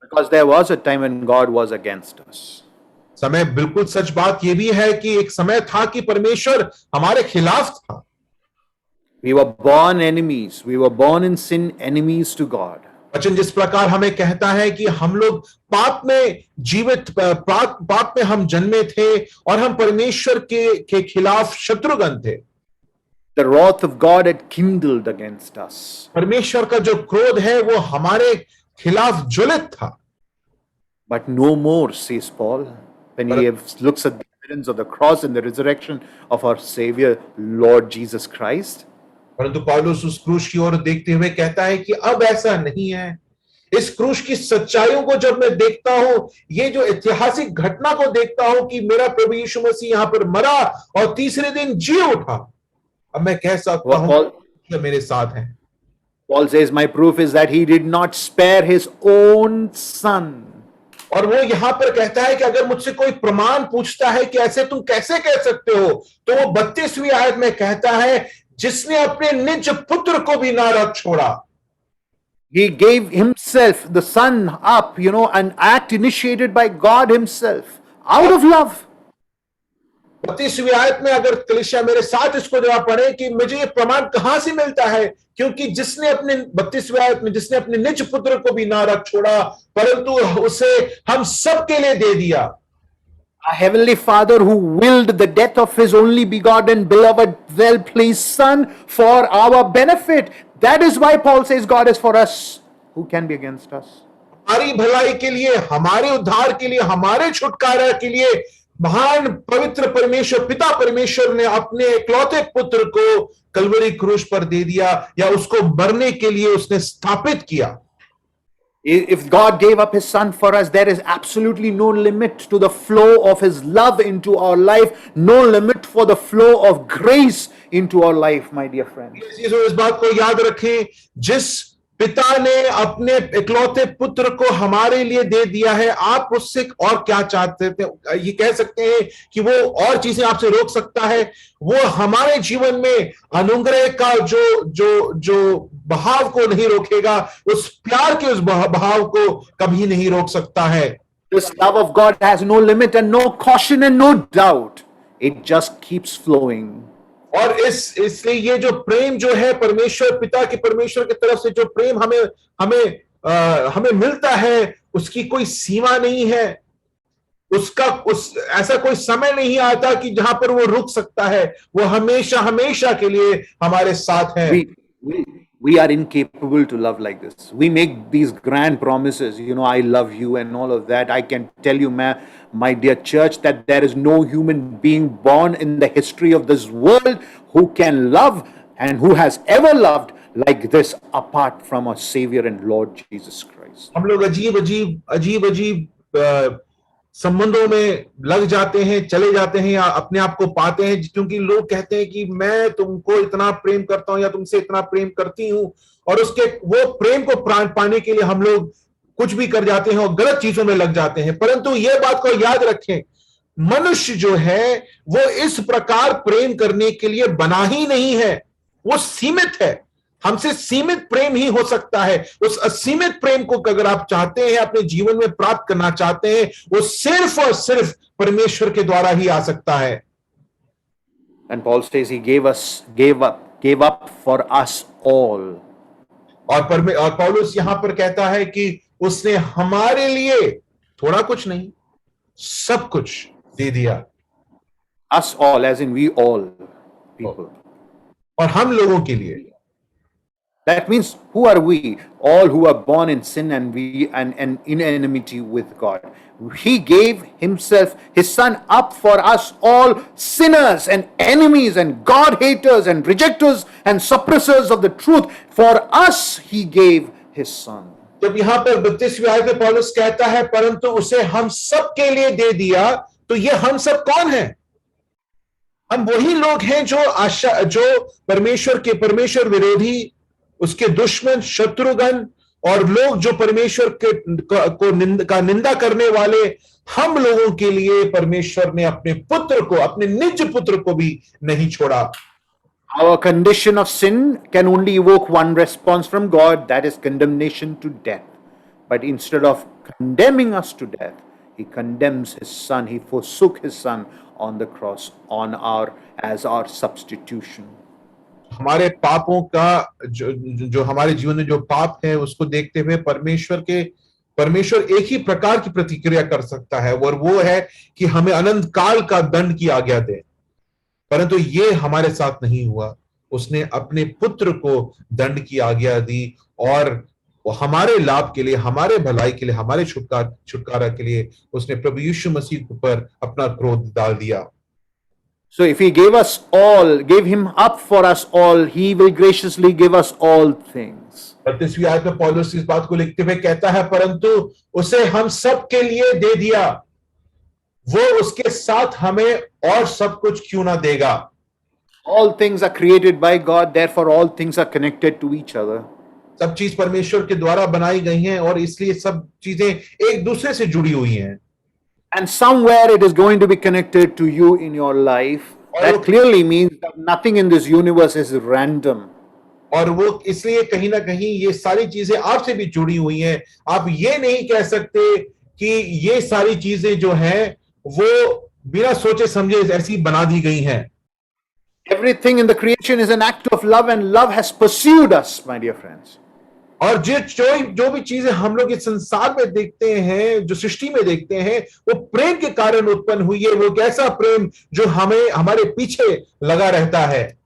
Because there was a time when God was against us. समय बिल्कुल सच बात यह भी है कि एक समय था कि परमेश्वर हमारे खिलाफ था। We were born enemies. We were born in sin, enemies to God. वचन जिस प्रकार हमें कहता है कि हम लोग पाप में हम जन्मे थे और हम परमेश्वर के खिलाफ शत्रुगण थे। The wrath of God had kindled against us. परमेश्वर का जो क्रोध है वो हमारे खिलाफ ज्वलित था। But no more, says Paul, when he looks at the evidence of the cross and the resurrection of our Savior, Lord Jesus Christ. परंतु पौलुस उस क्रूस की ओर देखते हुए कहता है कि अब ऐसा नहीं है। इस क्रूस की सच्चाइयों को जब मैं देखता हूं, ये जो ऐतिहासिक घटना को देखता हूं कि मेरा प्रभु यीशु मसीह यहां पर मरा और तीसरे दिन जी उठा, अब मैं कह सकता हूं कि मेरे साथ है। Paul says, my proof is that he did not spare his own son. और वो यहाँ पर कहता है कि अगर मुझसे कोई प्रमाण पूछता है कि ऐसे तुम कैसे कह सकते हो, तो वो 32वीं आयत में कहता है, जिसने अपने निज पुत्र को भी ना रख छोड़ा. He gave himself, the Son, up, an act initiated by God himself, out of love. 32वीं आयत में अगर कलीसिया मेरे साथ इसको जवाब पढ़े कि मुझे ये प्रमाण कहां से मिलता है, क्योंकि जिसने अपने 32वीं आयत में जिसने अपने निज पुत्र को भी ना रख छोड़ा, परंतु उसे हम सब के लिए दे दिया. Our Heavenly Father, who willed the death of His only begotten, beloved, well-pleased Son for our benefit. That is why Paul says God is for us. Who can be against us? हमारी भलाई के लिए, हमारे उद्धार के लिए, हमारे छुटकारा के लिए महान पवित्र परमेश्वर, पिता परमेश्वर ने अपने इकलौते पुत्र को कलवरी क्रूस पर दे दिया, या उसको मरने के लिए उसने स्थापित किया. If God gave up His Son for us, there is absolutely no limit to the flow of His love into our life, no limit for the flow of grace into our life, my dear friends. इस बात को याद रखें, जिस पिता ने अपने इकलौते पुत्र को हमारे लिए दे दिया है, आप उससे और क्या चाहते थे? ये कह सकते हैं कि वो और चीजें आपसे रोक सकता है? वो हमारे जीवन में अनुग्रह का जो बहाव को नहीं रोकेगा, उस प्यार के उस बहाव को कभी नहीं रोक सकता है. This love of God has no limit and no caution and no doubt. It just keeps flowing. और इसलिए ये जो प्रेम जो है परमेश्वर पिता की परमेश्वर की तरफ से जो प्रेम हमें मिलता है, उसकी कोई सीमा नहीं है. ऐसा कोई समय नहीं आता कि जहां पर वो रुक सकता है. वो हमेशा हमेशा के लिए हमारे साथ है. We are incapable to love like this. We make these grand promises, I love you and all of that. I can tell you, my dear church, that there is no human being born in the history of this world who can love and who has ever loved like this apart from our Savior and Lord Jesus Christ. हम लोग अजीब संबंधों में लग जाते हैं, चले जाते हैं, या अपने आप को पाते हैं, क्योंकि लोग कहते हैं कि मैं तुमको इतना प्रेम करता हूं या तुमसे इतना प्रेम करती हूं, और उसके वो प्रेम को पाने के लिए हम लोग कुछ भी कर जाते हैं और गलत चीजों में लग जाते हैं. परंतु ये बात को याद रखें, मनुष्य जो है वो इस प्रकार प्रेम करने के लिए बना ही नहीं है. वो सीमित है. हमसे सीमित प्रेम ही हो सकता है. उस असीमित प्रेम को अगर आप चाहते हैं, अपने जीवन में प्राप्त करना चाहते हैं, वो सिर्फ और सिर्फ परमेश्वर के द्वारा ही आ सकता है. And Paul says he gave up for us all. और पौलुस यहां पर कहता है कि उसने हमारे लिए थोड़ा कुछ नहीं, सब कुछ दे दिया. Us all, as in we all people. और हम लोगों के लिए. That means, who are we? All who are born in sin and in enmity with God. He gave himself, his Son, up for us all sinners and enemies and God haters and rejectors and suppressors of the truth. For us he gave his Son. जब यहाँ पर 32वीं आयत में पौलुस कहता है परंतु उसे हम सब के लिए दे दिया, तो ये हम सब कौन है? हम वही लोग हैं जो परमेश्वर विरोधी, उसके दुश्मन, शत्रुगण, और लोग जो परमेश्वर का निंदा करने वाले, हम लोगों के लिए परमेश्वर ने अपने पुत्र को, अपने निज पुत्र को भी नहीं छोड़ा. Our condition of sin can only evoke one response from God, that is condemnation to death. But instead of condemning us to death, he condemns his Son. He forsook his Son on the cross as our substitution. हमारे पापों का जो हमारे जीवन में जो पाप है, उसको देखते हुए परमेश्वर एक ही प्रकार की प्रतिक्रिया कर सकता है, और वो है कि हमें अनंत काल का दंड की आज्ञा दे. परंतु ये हमारे साथ नहीं हुआ. उसने अपने पुत्र को दंड की आज्ञा दी, और हमारे लाभ के लिए, हमारे भलाई के लिए, हमारे छुटकारा के लिए उसने प्रभु यीशु मसीह पर अपना क्रोध डाल दिया. So if he gave him up for us all, he will graciously give us all things. 32वीं आयत में पौलुस इस बात को लिखते हुए कहता है परंतु उसे हम सब के लिए दे दिया, वो उसके साथ हमें और सब कुछ क्यों ना देगा. All things are created by God, therefore all things are connected to each other. सब चीज परमेश्वर के द्वारा बनाई गई हैं और इसलिए सब चीजें एक दूसरे से जुड़ी हुई हैं। And somewhere it is going to be connected to you in your life. That clearly means that nothing in this universe is random. और वो इसलिए कहीं ना कहीं ये सारी चीजें आपसे भी जुड़ी हुई हैं। आप ये नहीं कह सकते कि ये सारी चीजें जो हैं वो बिना सोचे समझे ऐसी बना दी गई हैं। Everything in the creation is an act of love, and love has pursued us, my dear friends. और जो भी चीजें हम लोग इस संसार में देखते हैं, जो सृष्टि में देखते हैं, वो प्रेम के कारण उत्पन्न हुई है। वो एक ऐसा प्रेम जो हमें हमारे पीछे लगा रहता है।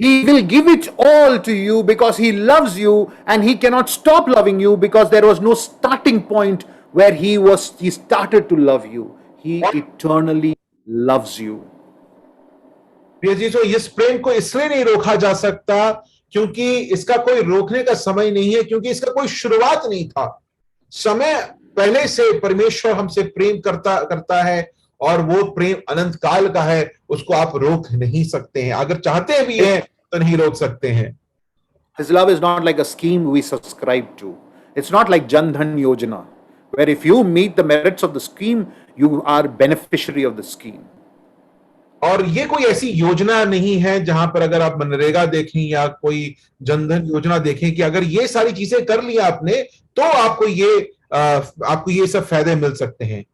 He will give it all to you because he loves you, and he cannot stop loving you because there was no starting point where he started to love you. He eternally loves you. प्रिय जीसो, इस प्रेम को इसलिए नहीं रोका जा सकता क्योंकि इसका कोई रोकने का समय नहीं है, क्योंकि इसका कोई शुरुआत नहीं था। समय पहले से परमेश्वर हमसे प्रेम करता है और वो प्रेम अनंत काल का है। उसको आप रोक नहीं सकते हैं, अगर चाहते भी हैं तो नहीं रोक सकते हैं। His love is not like a scheme we subscribe to. It's not like Jan Dhan Yojana, where if you meet the merits of the scheme, you are beneficiary of the scheme. और ये कोई ऐसी योजना नहीं है जहां पर अगर आप मनरेगा देखें या कोई जनधन योजना देखें कि अगर ये सारी चीजें कर ली आपने तो आपको ये सब फायदे मिल सकते हैं।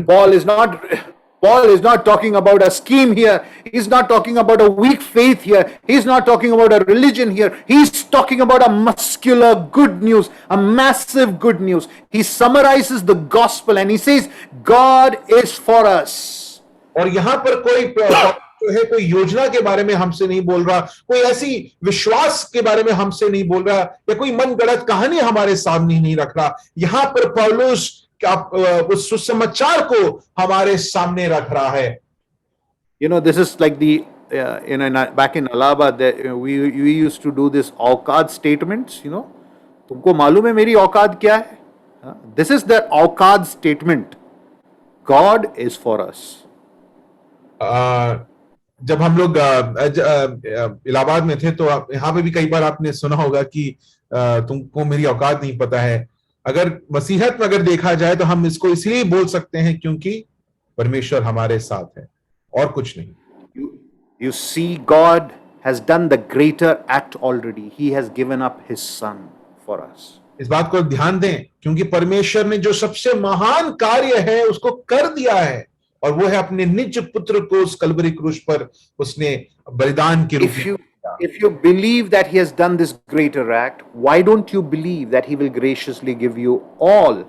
Paul is not talking about a scheme here. He's not talking about a weak faith here. He's not talking about a religion here. He's talking about a muscular good news, a massive good news. He summarizes the gospel and he says, God is for us. और यहां पर कोई योजना के बारे में हमसे नहीं बोल रहा, कोई ऐसी विश्वास के बारे में हमसे नहीं बोल रहा, या कोई मनगढ़ंत कहानी हमारे सामने नहीं रख रहा। यहां पर पौलुस उस सुसमाचार को हमारे सामने रख रहा है। You know, this is like the back in Allahabad, we used to do this औकात statements. You know, तुमको मालूम है मेरी औकात क्या है? This is the औकात statement. God is for us. जब हम लोग इलाहाबाद में थे तो यहाँ पे भी कई बार आपने सुना होगा कि तुमको मेरी औकात नहीं पता है। अगर मसीहत में अगर देखा जाए तो हम इसको इसलिए बोल सकते हैं क्योंकि परमेश्वर हमारे साथ है और कुछ नहीं। You see, God has done the greater act already. He has given up his son for us. इस बात को ध्यान दें क्योंकि परमेश्वर ने जो सबसे महान कार्य है उसको कर दिया है और वो है अपने निज पुत्र को उस कलवरी क्रूस पर उसने बलिदान के रूप में। If you believe that he has done this greater act, why don't you believe that he will graciously give you all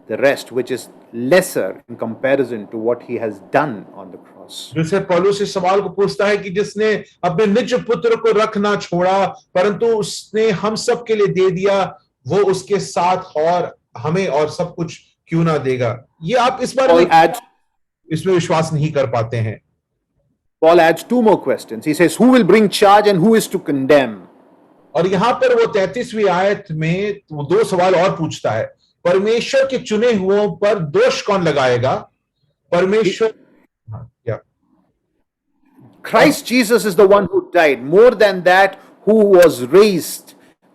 the rest, which is lesser in comparison to what he has done on the cross? जिससे पौलुस इस सवाल को पूछता है कि जिसने अपने निज पुत्र को रखना छोड़ा परंतु उसने हम सब के लिए दे दिया, वो उसके साथ और हमें और सब कुछ क्यों ना देगा। ये आप इस बार इसमें विश्वास नहीं कर पाते हैं। Paul adds two more questions. He says, who will bring charge and who is to condemn? और यहां पर वो 33वीं आयत में वो दो सवाल और पूछता है। परमेश्वर के चुने हुओं पर दोष कौन लगाएगा? परमेश्वर Christ Jesus is the one who died. More than that, who was raised,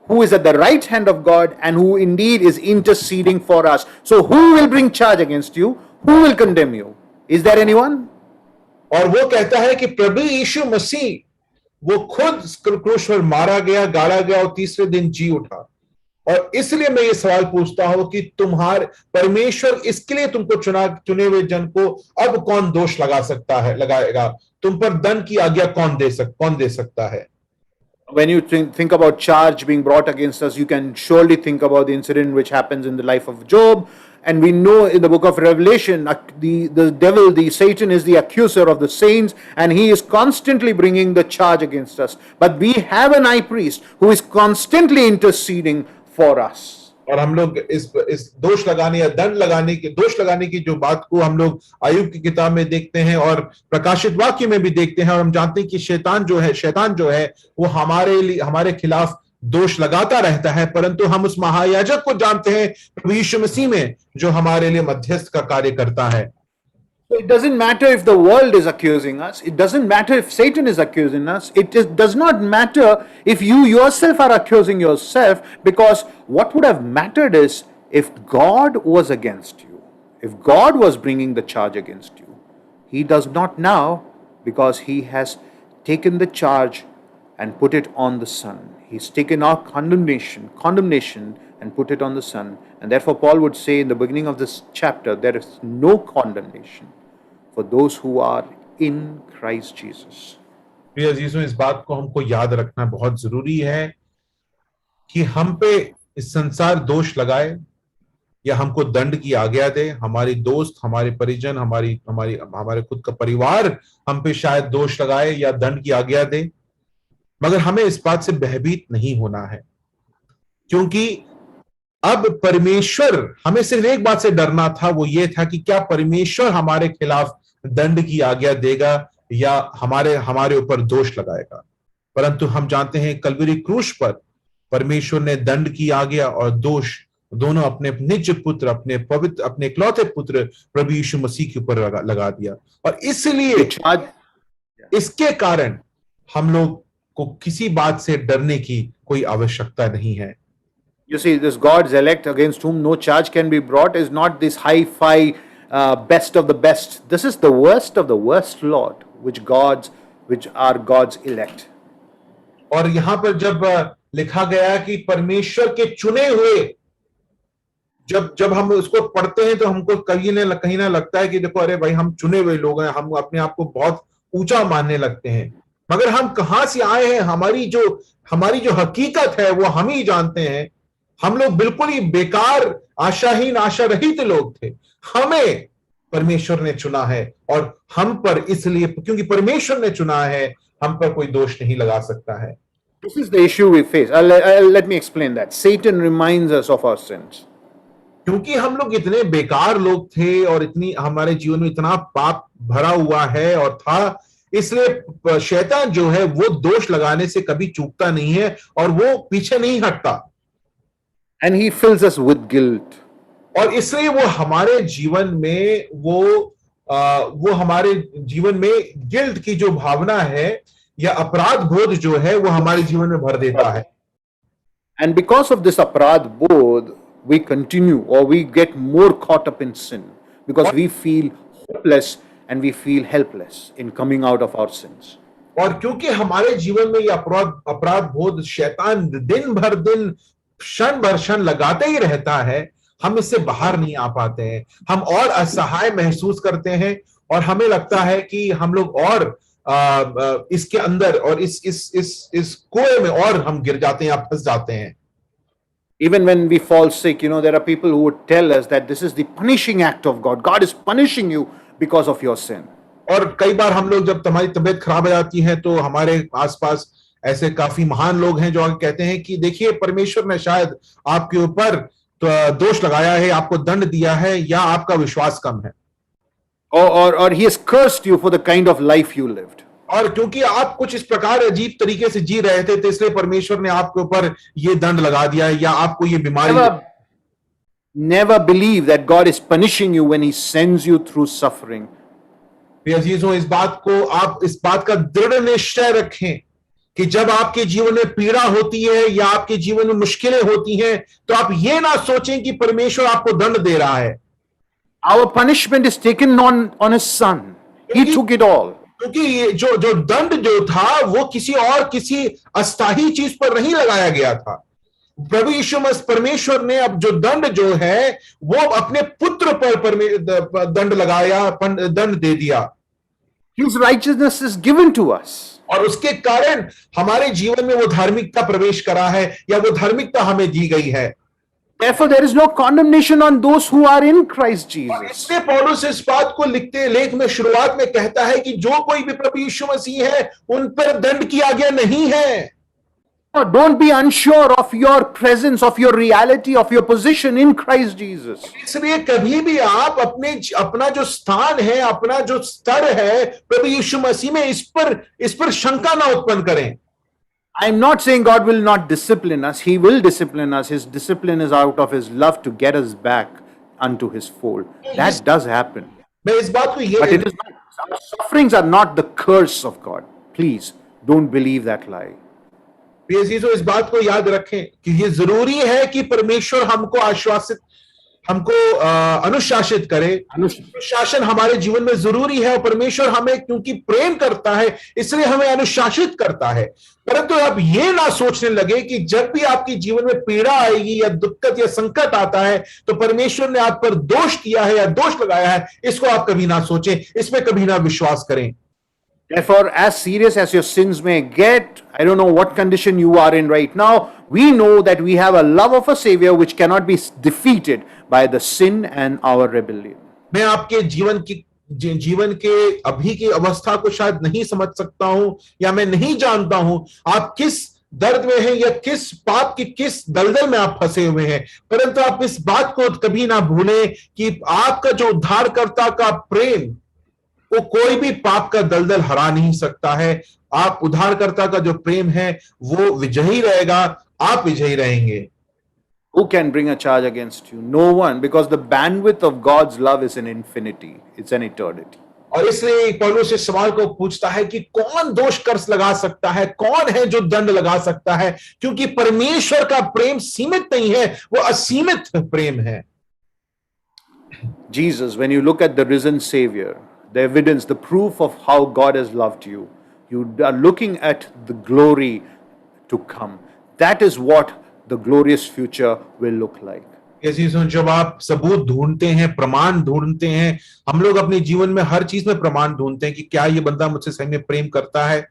who is at the right hand of God and who indeed is interceding for us. So who will bring charge against you? Who will condemn you? Is there anyone? और वो कहता है कि प्रभु यीशु मसीह वो खुद क्रूस पर मारा गया, गाड़ा गया और तीसरे दिन जी उठा। और इसलिए मैं ये सवाल पूछता हूं कि तुम्हारे परमेश्वर इसके लिए तुमको चुने हुए जन को अब कौन दोष लगाएगा? तुम पर दंड की आज्ञा कौन दे सकता है? When you think about charge being brought against us, you can surely think about the incident which happens in the life of Job. And we know in the book of Revelation, the devil, the Satan is the accuser of the saints, and he is constantly bringing the charge against us. But we have an high priest who is constantly interceding for us. और हम लोग इस दोष लगाने या दंड दोष लगाने की जो बात को हम लोग आयुब की किताब में देखते हैं और प्रकाशित वाक्य में भी देखते हैं, और हम जानते हैं कि शैतान जो है वो हमारे खिलाफ दोष लगाता रहता है, परंतु हम उस महायाजक को जानते हैं प्रभु यीशु मसीह में जो हमारे लिए मध्यस्थ का कार्य करता है। So it doesn't matter if the world is accusing us. It doesn't matter if Satan is accusing us. Does not matter if you yourself are accusing yourself, because what would have mattered is if God was against you, if God was bringing the charge against you. He does not now, because he has taken the charge and put it on the Son. He's taken our condemnation and put it on the Son. And therefore Paul would say in the beginning of this chapter, there is no condemnation for those who are in Christ Jesus. प्रिय अजीजों, इस बात को हमको याद रखना बहुत जरूरी है कि हम पे इस संसार दोष लगाए या हमको दंड की आज्ञा दे, हमारी दोस्त, हमारे परिजन, हमारे खुद का परिवार हम पे शायद दोष लगाए या दंड की आज्ञा दे, मगर हमें इस बात से भयभीत नहीं होना है, क्योंकि अब परमेश्वर, हमें सिर्फ एक बात से डरना था, वो ये था कि क्या परमेश्वर हमारे खिलाफ दंड की आज्ञा देगा या हमारे ऊपर दोष लगाएगा। परंतु हम जानते हैं कलवरी क्रूस पर परमेश्वर ने दंड की आज्ञा और दोष दोनों अपने निज पुत्र, अपने इकलौते पुत्र प्रभु यीशु मसीह के ऊपर लगा दिया। और इसलिए इसके कारण हम लोग को किसी बात से डरने की कोई आवश्यकता नहीं है। You see, this God's elect against whom no charge can be brought is not this hi-fi best of the best. This is the worst of the worst, Lord, which are God's elect. और यहां पर जब लिखा गया कि परमेश्वर के चुने हुए, जब हम उसको पढ़ते हैं तो हमको कहीं ना लगता है कि देखो, अरे भाई हम चुने हुए लोग हैं, हम अपने आप को बहुत ऊंचा मानने लगते हैं, मगर हम कहां से आए हैं, हमारी जो हकीकत है वो हम ही जानते हैं। हम लोग बिल्कुल ही बेकार, आशाहीन, आशा रहित लोग थे। हमें परमेश्वर ने चुना है और हम पर, इसलिए क्योंकि परमेश्वर ने चुना है, हम पर कोई दोष नहीं लगा सकता है। This is the issue we face. Let me explain that. Satan reminds us of our sins. क्योंकि हम लोग इतने बेकार लोग थे और हमारे जीवन में इतना पाप भरा हुआ है और था, इसलिए शैतान जो है वो दोष लगाने से कभी चूकता नहीं है और वो पीछे नहीं हटता। And he fills us with guilt. और इसलिए वो हमारे जीवन में वो हमारे जीवन में गिल्ट की जो भावना है या अपराध बोध जो है वो हमारे जीवन में भर देता है। And because of this aparad bodh, we continue or we get more caught up in sin because we feel hopeless and we feel helpless in coming out of our sins. और क्योंकि हमारे जीवन में ये अपराध बोध शैतान दिन भर दिन, क्षण भर क्षण लगाते ही रहता है, हम इससे बाहर नहीं आ पाते हैं। हम और असहाय महसूस करते हैं और हमें लगता है कि हम लोग और इसके अंदर और इस कुएं में और हम गिर जाते हैं या फंस जाते हैं। Even when we fall sick, there are people who would tell us that this is the punishing act of God. God is punishing you because of your sin. और कई बार हम लोग जब हमारी तबीयत खराब हो जाती है तो हमारे आसपास ऐसे काफी महान लोग हैं जो आगे कहते हैं कि देखिए, परमेश्वर ने शायद आपके ऊपर तो दोष लगाया है, आपको दंड दिया है या आपका विश्वास कम है, or he has cursed you for the kind of life you lived. और क्योंकि आप कुछ इस प्रकार अजीब तरीके से जी रहे थे तो इसलिए परमेश्वर ने आपके ऊपर ये दंड लगा दिया है या आपको ये बीमारी। Never believe that God is punishing you when he sends you through suffering. अजीजों, आप इस बात का दृढ़ निश्चय रखें कि जब आपके जीवन में पीड़ा होती है या आपके जीवन में मुश्किलें होती हैं तो आप ये ना सोचें कि परमेश्वर आपको दंड दे रहा है। Our punishment is taken on his son. He took it all. क्योंकि ये जो दंड जो था वो किसी अस्थाई चीज पर नहीं लगाया गया था। प्रभु यीशु मसीह परमेश्वर ने अब जो दंड जो है वो अपने पुत्र पर दंड लगाया, दंड दे दिया। His righteousness is given to us. और उसके कारण हमारे जीवन में वो धार्मिकता प्रवेश करा है या वो धार्मिकता हमें दी गई है। Therefore, there is no condemnation on those who are in Christ Jesus. इसलिए पौलुस इस बात को लिखते लेख में शुरुआत में कहता है कि जो कोई भी प्रभु यीशु मसीह है उन पर दंड की आज्ञा नहीं है। Don't be unsure of your presence, of your reality, of your position in Christ Jesus. इसलिए कभी भी आप अपना जो स्थान है, अपना जो स्तर है प्रभु यीशु मसीह में, इस पर शंका ना उत्पन्न करें। I'm not saying God will not discipline us. He will discipline us. His discipline is out of his love to get us back unto his fold. That does happen. मैं इस बात को But ये it is not. Our sufferings are not the curse of God. Please don't believe that lie. प्रिय चीजों, इस बात को याद रखें कि ये जरूरी है कि परमेश्वर हमको अनुशासित करे। अनुशासन हमारे जीवन में जरूरी है और परमेश्वर हमें क्योंकि प्रेम करता है इसलिए हमें अनुशासित करता है। परंतु आप ये ना सोचने लगे कि जब भी आपके जीवन में पीड़ा आएगी या दिक्कत या संकट आता है तो परमेश्वर ने आप पर दोष किया है या दोष लगाया है, इसको आप कभी ना सोचें, इसमें कभी ना विश्वास करें। Therefore, as serious as your sins may get, I don't know what condition you are in right now, we know that we have a love of a Savior which cannot be defeated by the sin and our rebellion. मैं आपके जीवन के अभी की अवस्था को शायद नहीं समझ सकता हूं या मैं नहीं जानता हूं आप किस दर्द में हैं या किस पाप की किस दलदल में आप फंसे हुए हैं, परंतु आप इस बात को कभी ना भूलें कि आपका जो उद्धारकर्ता का प्रेम वो कोई भी पाप का दलदल हरा नहीं सकता है। आप उद्धारकर्ता का जो प्रेम है वो विजयी रहेगा, आप विजयी रहेंगे। Who can bring a charge against you? No one, because the bandwidth of God's love is an infinity. It's an eternity. और इसलिए पौलुस इस सवाल को पूछता है कि कौन दोष कर्स लगा सकता है, कौन है जो दंड लगा सकता है, क्योंकि परमेश्वर का प्रेम सीमित नहीं है, वो असीमित प्रेम है। Jesus, when you look at the risen Savior, the evidence, the proof of how God has loved you, you are looking at the glory to come. That is what the glorious future will look like. जब आप सबूत ढूंढते हैं, प्रमाण ढूंढते हैं, हम लोग अपने जीवन में हर चीज में प्रमाण ढूंढते हैं कि क्या ये बंदा मुझसे सही में प्रेम करता है,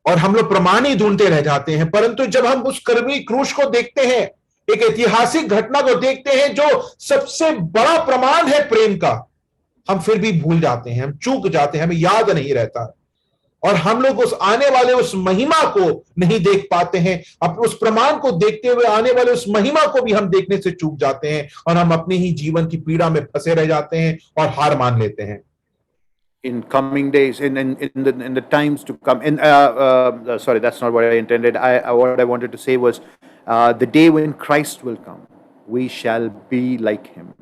और हम लोग प्रमाण ही ढूंढते रह जाते हैं। परंतु जब हम उस कलवरी क्रूस को देखते हैं, एक ऐतिहासिक घटना को देखते हैं जो सबसे बड़ा प्रमाण है प्रेम का, हम फिर भी भूल जाते हैं, हम चूक जाते हैं, हमें याद नहीं रहता, और हम लोग उस आने वाले उस महिमा को नहीं देख पाते हैं। अब उस प्रमाण को देखते हुए आने वाले उस महिमा को भी हम देखने से चूक जाते हैं और हम अपने ही जीवन की पीड़ा में फंसे रह जाते हैं और हार मान लेते हैं। In coming days, in the times to come, sorry, that's not what I intended. What I wanted to say was, the day when Christ will come, we shall be like Him.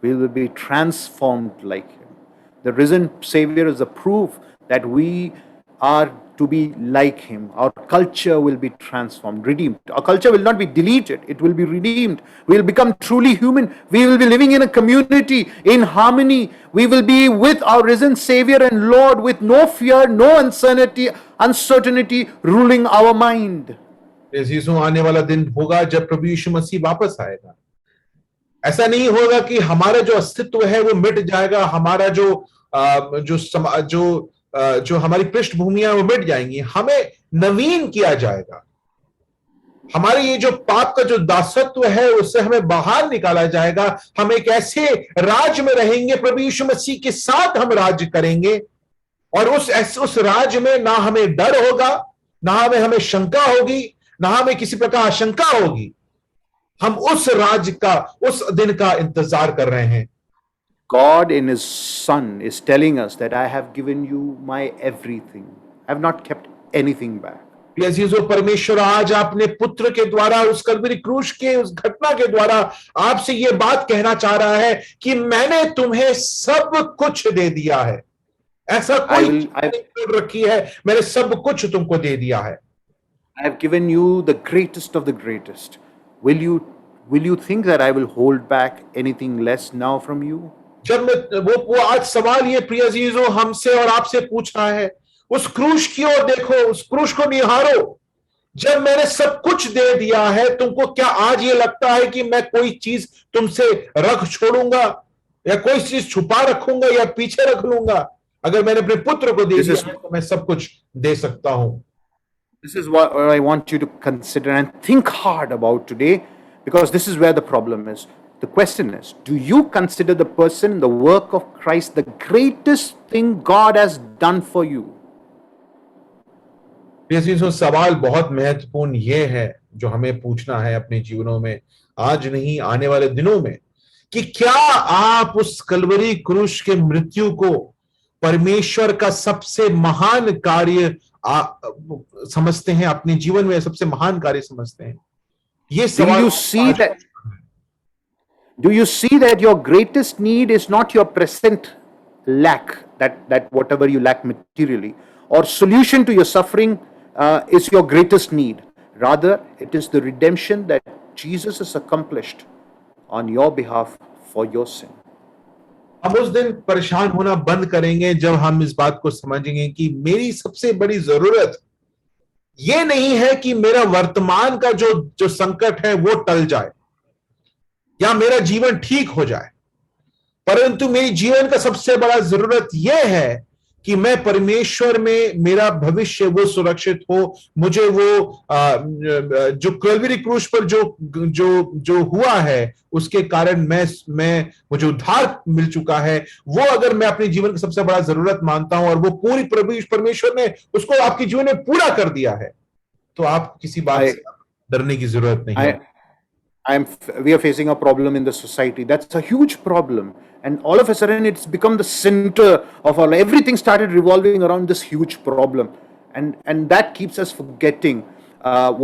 We will be transformed like Him. The risen Savior is the proof that we are to be like Him. Our culture will be transformed, redeemed. Our culture will not be deleted, it will be redeemed. We will become truly human. We will be living in a community, in harmony. We will be with our risen Savior and Lord with no fear, no uncertainty ruling our mind. आने वाला दिन होगा जब प्रभु यीशु मसीह वापस आएगा। ऐसा नहीं होगा कि हमारा जो अस्तित्व है वो मिट जाएगा, हमारा जो हमारी पृष्ठभूमियां वो मिट जाएंगी, हमें नवीन किया जाएगा। हमारे ये जो पाप का जो दासत्व है उससे हमें बाहर निकाला जाएगा। हम एक ऐसे राज्य में रहेंगे, प्रभु यीशु मसीह के साथ हम राज्य करेंगे, और उस राज्य में ना हमें डर होगा, ना हमें शंका होगी, ना हमें किसी प्रकार आशंका होगी। हम उस राज्य का, उस दिन का इंतजार कर रहे हैं। God in His Son is telling us that I have given you my everything. I have not kept anything back. परमेश्वर आज अपने पुत्र के द्वारा उस कलवरी क्रूस के उस घटना के द्वारा आपसे ये बात कहना चाह रहा है कि मैंने तुम्हें सब कुछ दे दिया है। ऐसा कोई नहीं छोड़ रखी है, मैंने सब कुछ तुमको दे दिया है। I have given you the greatest of the greatest. Will you think that I will hold back anything less now from you? जब वो आज सवाल ये प्रिय अजीजों हमसे और आपसे पूछ रहा है, उस क्रूस की ओर देखो, उस क्रूस को निहारो। जब मैंने सब कुछ दे दिया है, तुमको क्या आज ये लगता है कि मैं कोई चीज तुमसे रख छोड़ूंगा या कोई चीज छुपा रखूंगा या पीछे रख लूंगा? अगर मैंने अपने पुत्र को दे दिया तो मैं सब कुछ दे सकता हूं। This is what I want you to consider and think hard about today, because this is where the problem is. The question is, do you consider the person, the work of Christ, the greatest thing God has done for you? सवाल बहुत महत्वपूर्ण ये है जो हमें पूछना है अपने जीवनों में, आज नहीं आने वाले दिनों में, कि क्या आप उस कलवरी क्रूस के मृत्यु को परमेश्वर का सबसे महान कार्य समझते हैं, अपने जीवन में सबसे महान कार्य समझते हैं? ये सवाल Do you see that your greatest need is not your present lack, that whatever you lack materially, or solution to your suffering is your greatest need. Rather, it is the redemption that Jesus has accomplished on your behalf for your sin. हम उस दिन परेशान होना बंद करेंगे जब हम इस बात को समझेंगे कि मेरी सबसे बड़ी जरूरत ये नहीं है कि मेरा वर्तमान का जो जो संकट है वो टल जाए या मेरा जीवन ठीक हो जाए, परंतु मेरी जीवन का सबसे बड़ा जरूरत यह है कि मैं परमेश्वर में मेरा भविष्य वो सुरक्षित हो, मुझे वो जो कल्वरी क्रूस पर जो जो जो हुआ है उसके कारण मैं मुझे उद्धार मिल चुका है, वो अगर मैं अपने जीवन का सबसे बड़ा जरूरत मानता हूं और वो पूरी परमेश्वर ने उसको आपके जीवन में पूरा कर दिया है, तो आप किसी बात से डरने की जरूरत नहीं है। We are facing a problem in the society. That's a huge problem. And all of a sudden, it's become the center of our life. Everything started revolving around this huge problem. And that keeps us forgetting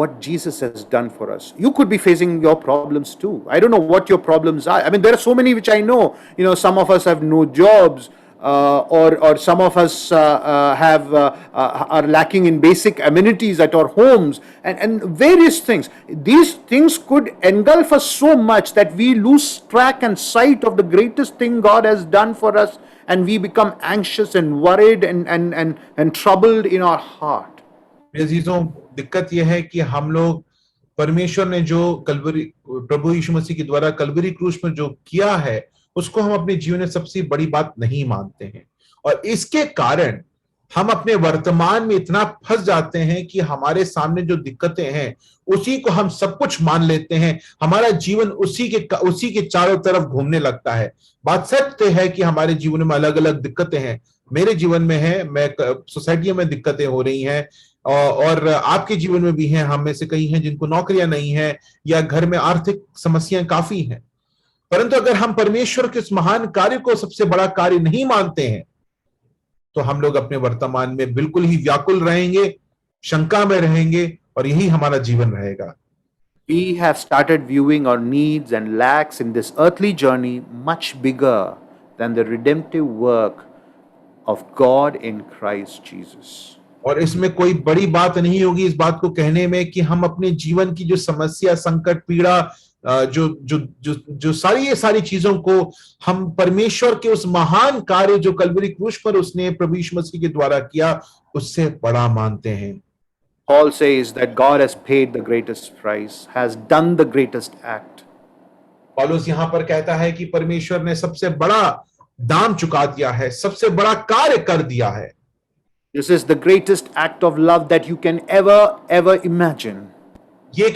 what Jesus has done for us. You could be facing your problems too. I don't know what your problems are. I mean, there are so many which I know. You know, some of us have no jobs. Or some of us are lacking in basic amenities at our homes and various things. These things could engulf us so much that we lose track and sight of the greatest thing God has done for us, and we become anxious and worried and troubled in our heart. अजीजों, दिक्कत यह है कि हम लोग परमेश्वर ने जो कल्वरी प्रभु यीशु मसीह के द्वारा कल्वरी क्रूस पर जो किया है उसको हम अपने जीवन में सबसे बड़ी बात नहीं मानते हैं, और इसके कारण हम अपने वर्तमान में इतना फंस जाते हैं कि हमारे सामने जो दिक्कतें हैं उसी को हम सब कुछ मान लेते हैं, हमारा जीवन उसी के चारों तरफ घूमने लगता है। बात सत्य है कि हमारे जीवन में अलग अलग दिक्कतें हैं, मेरे जीवन में है, मैं सोसाइटियों में दिक्कतें हो रही हैं और आपके जीवन में भी हैं, हम में से कई हैं जिनको नौकरियां नहीं है या घर में आर्थिक समस्याएं काफी हैं, परंतु अगर हम परमेश्वर के इस महान कार्य को सबसे बड़ा कार्य नहीं मानते हैं तो हम लोग अपने वर्तमान में बिल्कुल ही व्याकुल रहेंगे, शंका में रहेंगे और यही हमारा जीवन रहेगा। We have started viewing our needs and lacks in this earthly journey much bigger than the redemptive work of God in Christ Jesus. और इसमें कोई बड़ी बात नहीं होगी इस बात को कहने में कि हम अपने जीवन की जो समस्या, संकट, पीड़ा, जो जो जो जो सारी चीजों को हम परमेश्वर के उस महान कार्य जो कल्वरी क्रूस पर उसने प्रभु यीशु मसीह के द्वारा किया उससे बड़ा मानते हैं। Paul says that God has paid the greatest price, has done the greatest act. पौलुस यहाँ पर कहता है कि परमेश्वर ने सबसे बड़ा दाम चुका दिया है, सबसे बड़ा कार्य कर दिया है। This is the greatest act of love that you can ever imagine. ये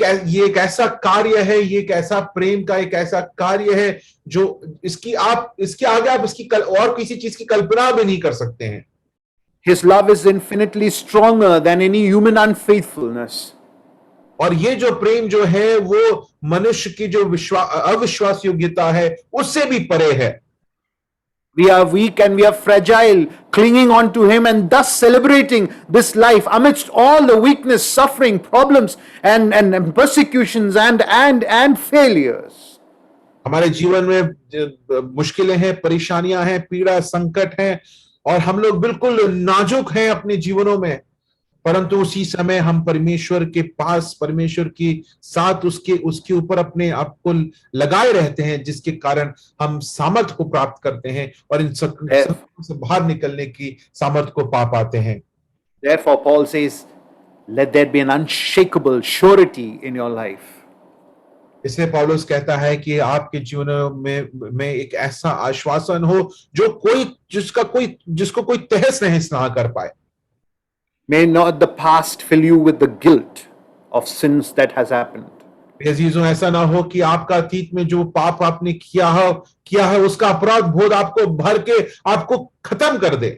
एक ऐसा कार्य है, ये एक ऐसा प्रेम का एक ऐसा कार्य है जो इसके आगे आप इसकी और किसी चीज की कल्पना भी नहीं कर सकते हैं। His love is infinitely stronger than any human unfaithfulness. और ये जो प्रेम जो है वो मनुष्य की जो अविश्वास योग्यता है उससे भी परे है। We are weak and we are fragile, clinging on to Him and thus celebrating this life amidst all the weakness, suffering, problems and persecutions and failures. हमारे जीवन में मुश्किलें हैं, परेशानियां हैं, पीड़ा, संकट हैं और हम लोग बिल्कुल नाजुक हैं अपने जीवनों में, परंतु उसी समय हम परमेश्वर के पास, परमेश्वर के साथ उसके ऊपर अपने आप को लगाए रहते हैं, जिसके कारण हम सामर्थ को प्राप्त करते हैं और इन सब से बाहर निकलने की सामर्थ को पा पाते हैं। Therefore, Paul says, let there be an unshakable surety in your life. इसलिए पौलुस कहता है कि आपके जीवन में एक ऐसा आश्वासन हो जिसको कोई तहस नहस ना कर पाए। May not the past fill you with the guilt of sins that has happened. अजीजों, ऐसा ना हो कि आपका अतीत में जो पाप आपने किया है उसका अपराध बोध आपको भर के आपको खत्म कर दे।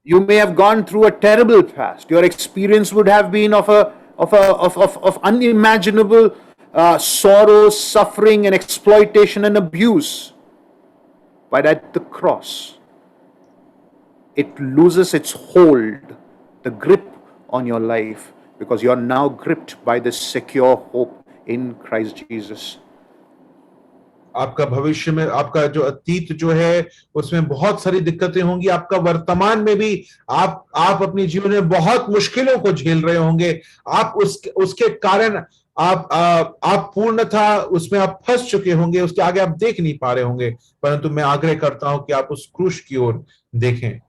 You may have gone through a terrible past. Your experience would have been of unimaginable sorrow, suffering, and exploitation and abuse. But at the cross, it loses its hold, the grip on your life, because you are now gripped by this secure hope in Christ Jesus. आपका भविष्य में, आपका जो अतीत जो है उसमें बहुत सारी दिक्कतें होंगी, आपका वर्तमान में भी आप अपने जीवन में बहुत मुश्किलों को झेल रहे होंगे। आप उसके कारण आप पूर्णतः उसमें आप फंस चुके होंगे, उसके आगे आप देख नहीं पा रहे होंगे, परंतु मैं आग्रह करता हूं कि आप उस क्रूस की ओर देखें।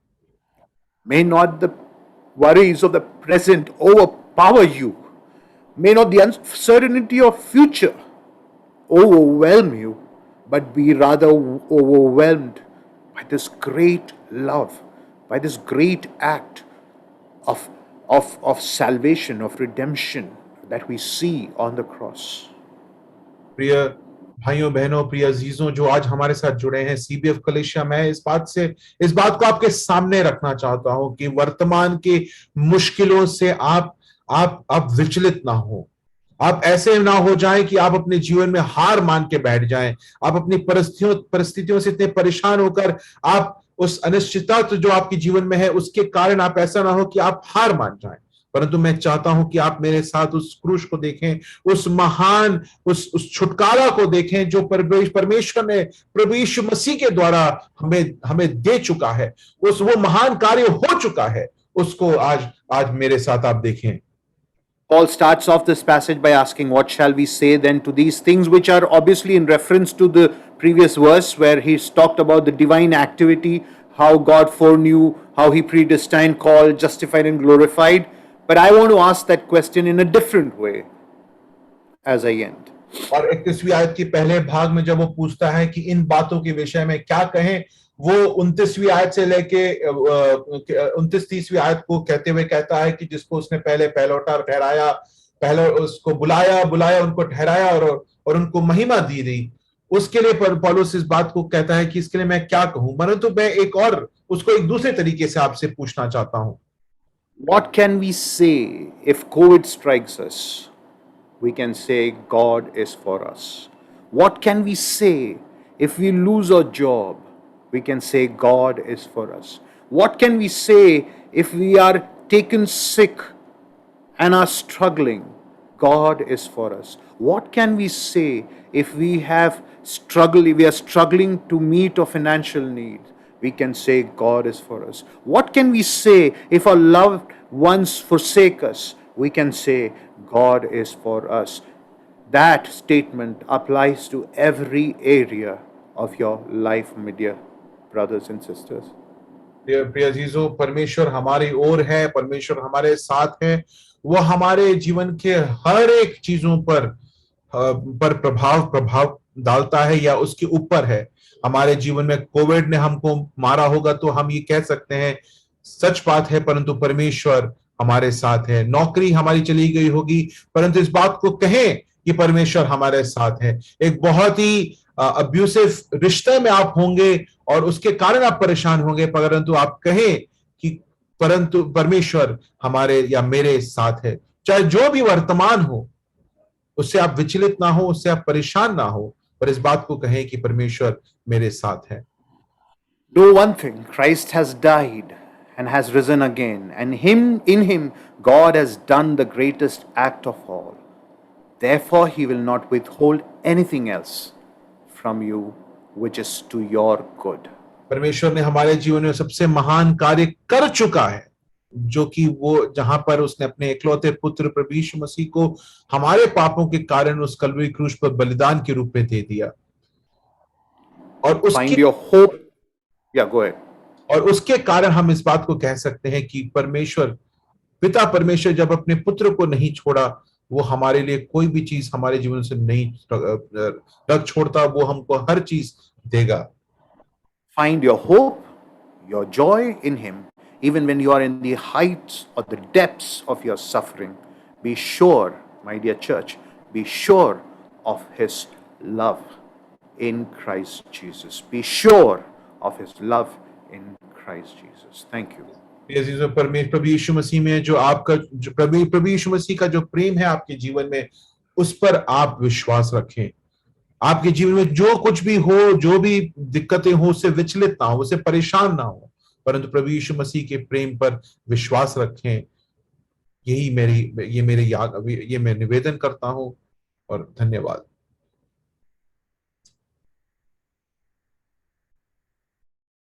May not the worries of the present overpower you. May not the uncertainty of future overwhelm you, but be rather overwhelmed by this great love, by this great act of salvation, of redemption that we see on the cross. प्रिय भाइयों बहनों, प्रिय अजीजों जो आज हमारे साथ जुड़े हैं सीबीएफ कलीसिया, मैं इस बात को आपके सामने रखना चाहता हूं कि वर्तमान के मुश्किलों से आप विचलित ना हो। आप ऐसे ना हो जाएं कि आप अपने जीवन में हार मान के बैठ जाएं। आप अपनी परिस्थितियों से इतने परेशान होकर आप उस अनिश्चितता जो आपके जीवन में है उसके कारण आप ऐसा ना हो कि आप हार मान जाएं, परंतु मैं चाहता हूं कि आप मेरे साथ उस क्रूस को देखें, उस महान उस छुटकारा को देखें जो परमेश्वर ने प्रभु यीशु मसीह के द्वारा हमें दे चुका है। वो महान कार्य हो चुका है, उसको आज मेरे साथ आप देखें। Paul starts off this passage by asking, what shall we say then to these things, which are obviously in reference to the previous verse where he's talked about the divine activity, how God foreknew, how he predestined, called, justified and glorified. But I want to ask that question in a different way as I end. और 31वीं आयत के पहले भाग में जब वो पूछता है कि इन बातों के विषय में क्या कहें, वो 29वीं आयत से लेके 29-30वीं आयत को कहते हुए कहता है कि जिसको उसने पहले पहलौठा ठहराया, पहले उसको बुलाया उनको ठहराया और उनको महिमा दी गई, उसके लिए पौलुस इस बात को कहता है कि इसके लिए मैं क्या कहूं। परंतु मैं उसको एक दूसरे तरीके से आपसे पूछना चाहता हूं। What can we say if COVID strikes us? We can say God is for us. What can we say if we lose our job? We can say God is for us. What can we say if we are taken sick and are struggling? God is for us. What can we say if we are struggling to meet a financial need? We can say God is for us. What can we say if our loved ones forsake us? We can say God is for us. That statement applies to every area of your life, my dear brothers and sisters. प्रिय अजीजों, परमेश्वर हमारी ओर है, परमेश्वर हमारे साथ है। वो हमारे जीवन के हर एक चीजों पर प्रभाव डालता है या उसके ऊपर है। हमारे जीवन में कोविड ने हमको मारा होगा तो हम ये कह सकते हैं सच बात है, परंतु परमेश्वर हमारे साथ है। नौकरी हमारी चली गई होगी, परंतु इस बात को कहें कि परमेश्वर हमारे साथ है। एक बहुत ही अब्यूसिव रिश्ते में आप होंगे और उसके कारण आप परेशान होंगे, परंतु आप कहें कि परंतु परमेश्वर हमारे या मेरे साथ है। चाहे जो भी वर्तमान हो उससे आप विचलित ना हो, उससे आप परेशान ना हो, पर इस बात को कहें कि परमेश्वर मेरे साथ है। Do one thing, Christ has died and has risen again, and in him God has done the greatest act of all. Therefore he will not withhold anything else from you which is to your good. परमेश्वर ने हमारे जीवन में सबसे महान कार्य कर चुका है, जो कि वो जहां पर उसने अपने इकलौते पुत्र प्रभु यीशु मसीह को हमारे पापों के कारण उस कल्वरी क्रूस पर बलिदान के रूप में दे दिया। और Find your hope. Yeah, go ahead. और उसके कारण हम इस बात को कह सकते हैं कि पिता परमेश्वर जब अपने पुत्र को नहीं छोड़ा, वो हमारे लिए कोई भी चीज हमारे जीवन से नहीं रख छोड़ता, वो हमको हर चीज देगा। Find your hope, your joy in him, even when you are in the heights or the depths of your suffering. Be sure, my dear church, be sure of his love in Christ Jesus. Be sure of his love in Christ Jesus. Thank you. प्रभु यीशु मसीह में जो आपका प्रभु यीशु मसीह का जो प्रेम है आपके जीवन में, उस पर आप विश्वास रखें। आपके जीवन में जो कुछ भी हो, जो भी दिक्कतें हो, उससे विचलित ना हो, उससे परेशान ना हो, परंतु प्रभु यीशु मसीह के प्रेम पर विश्वास रखें। ये मैं निवेदन करता हूं और धन्यवाद।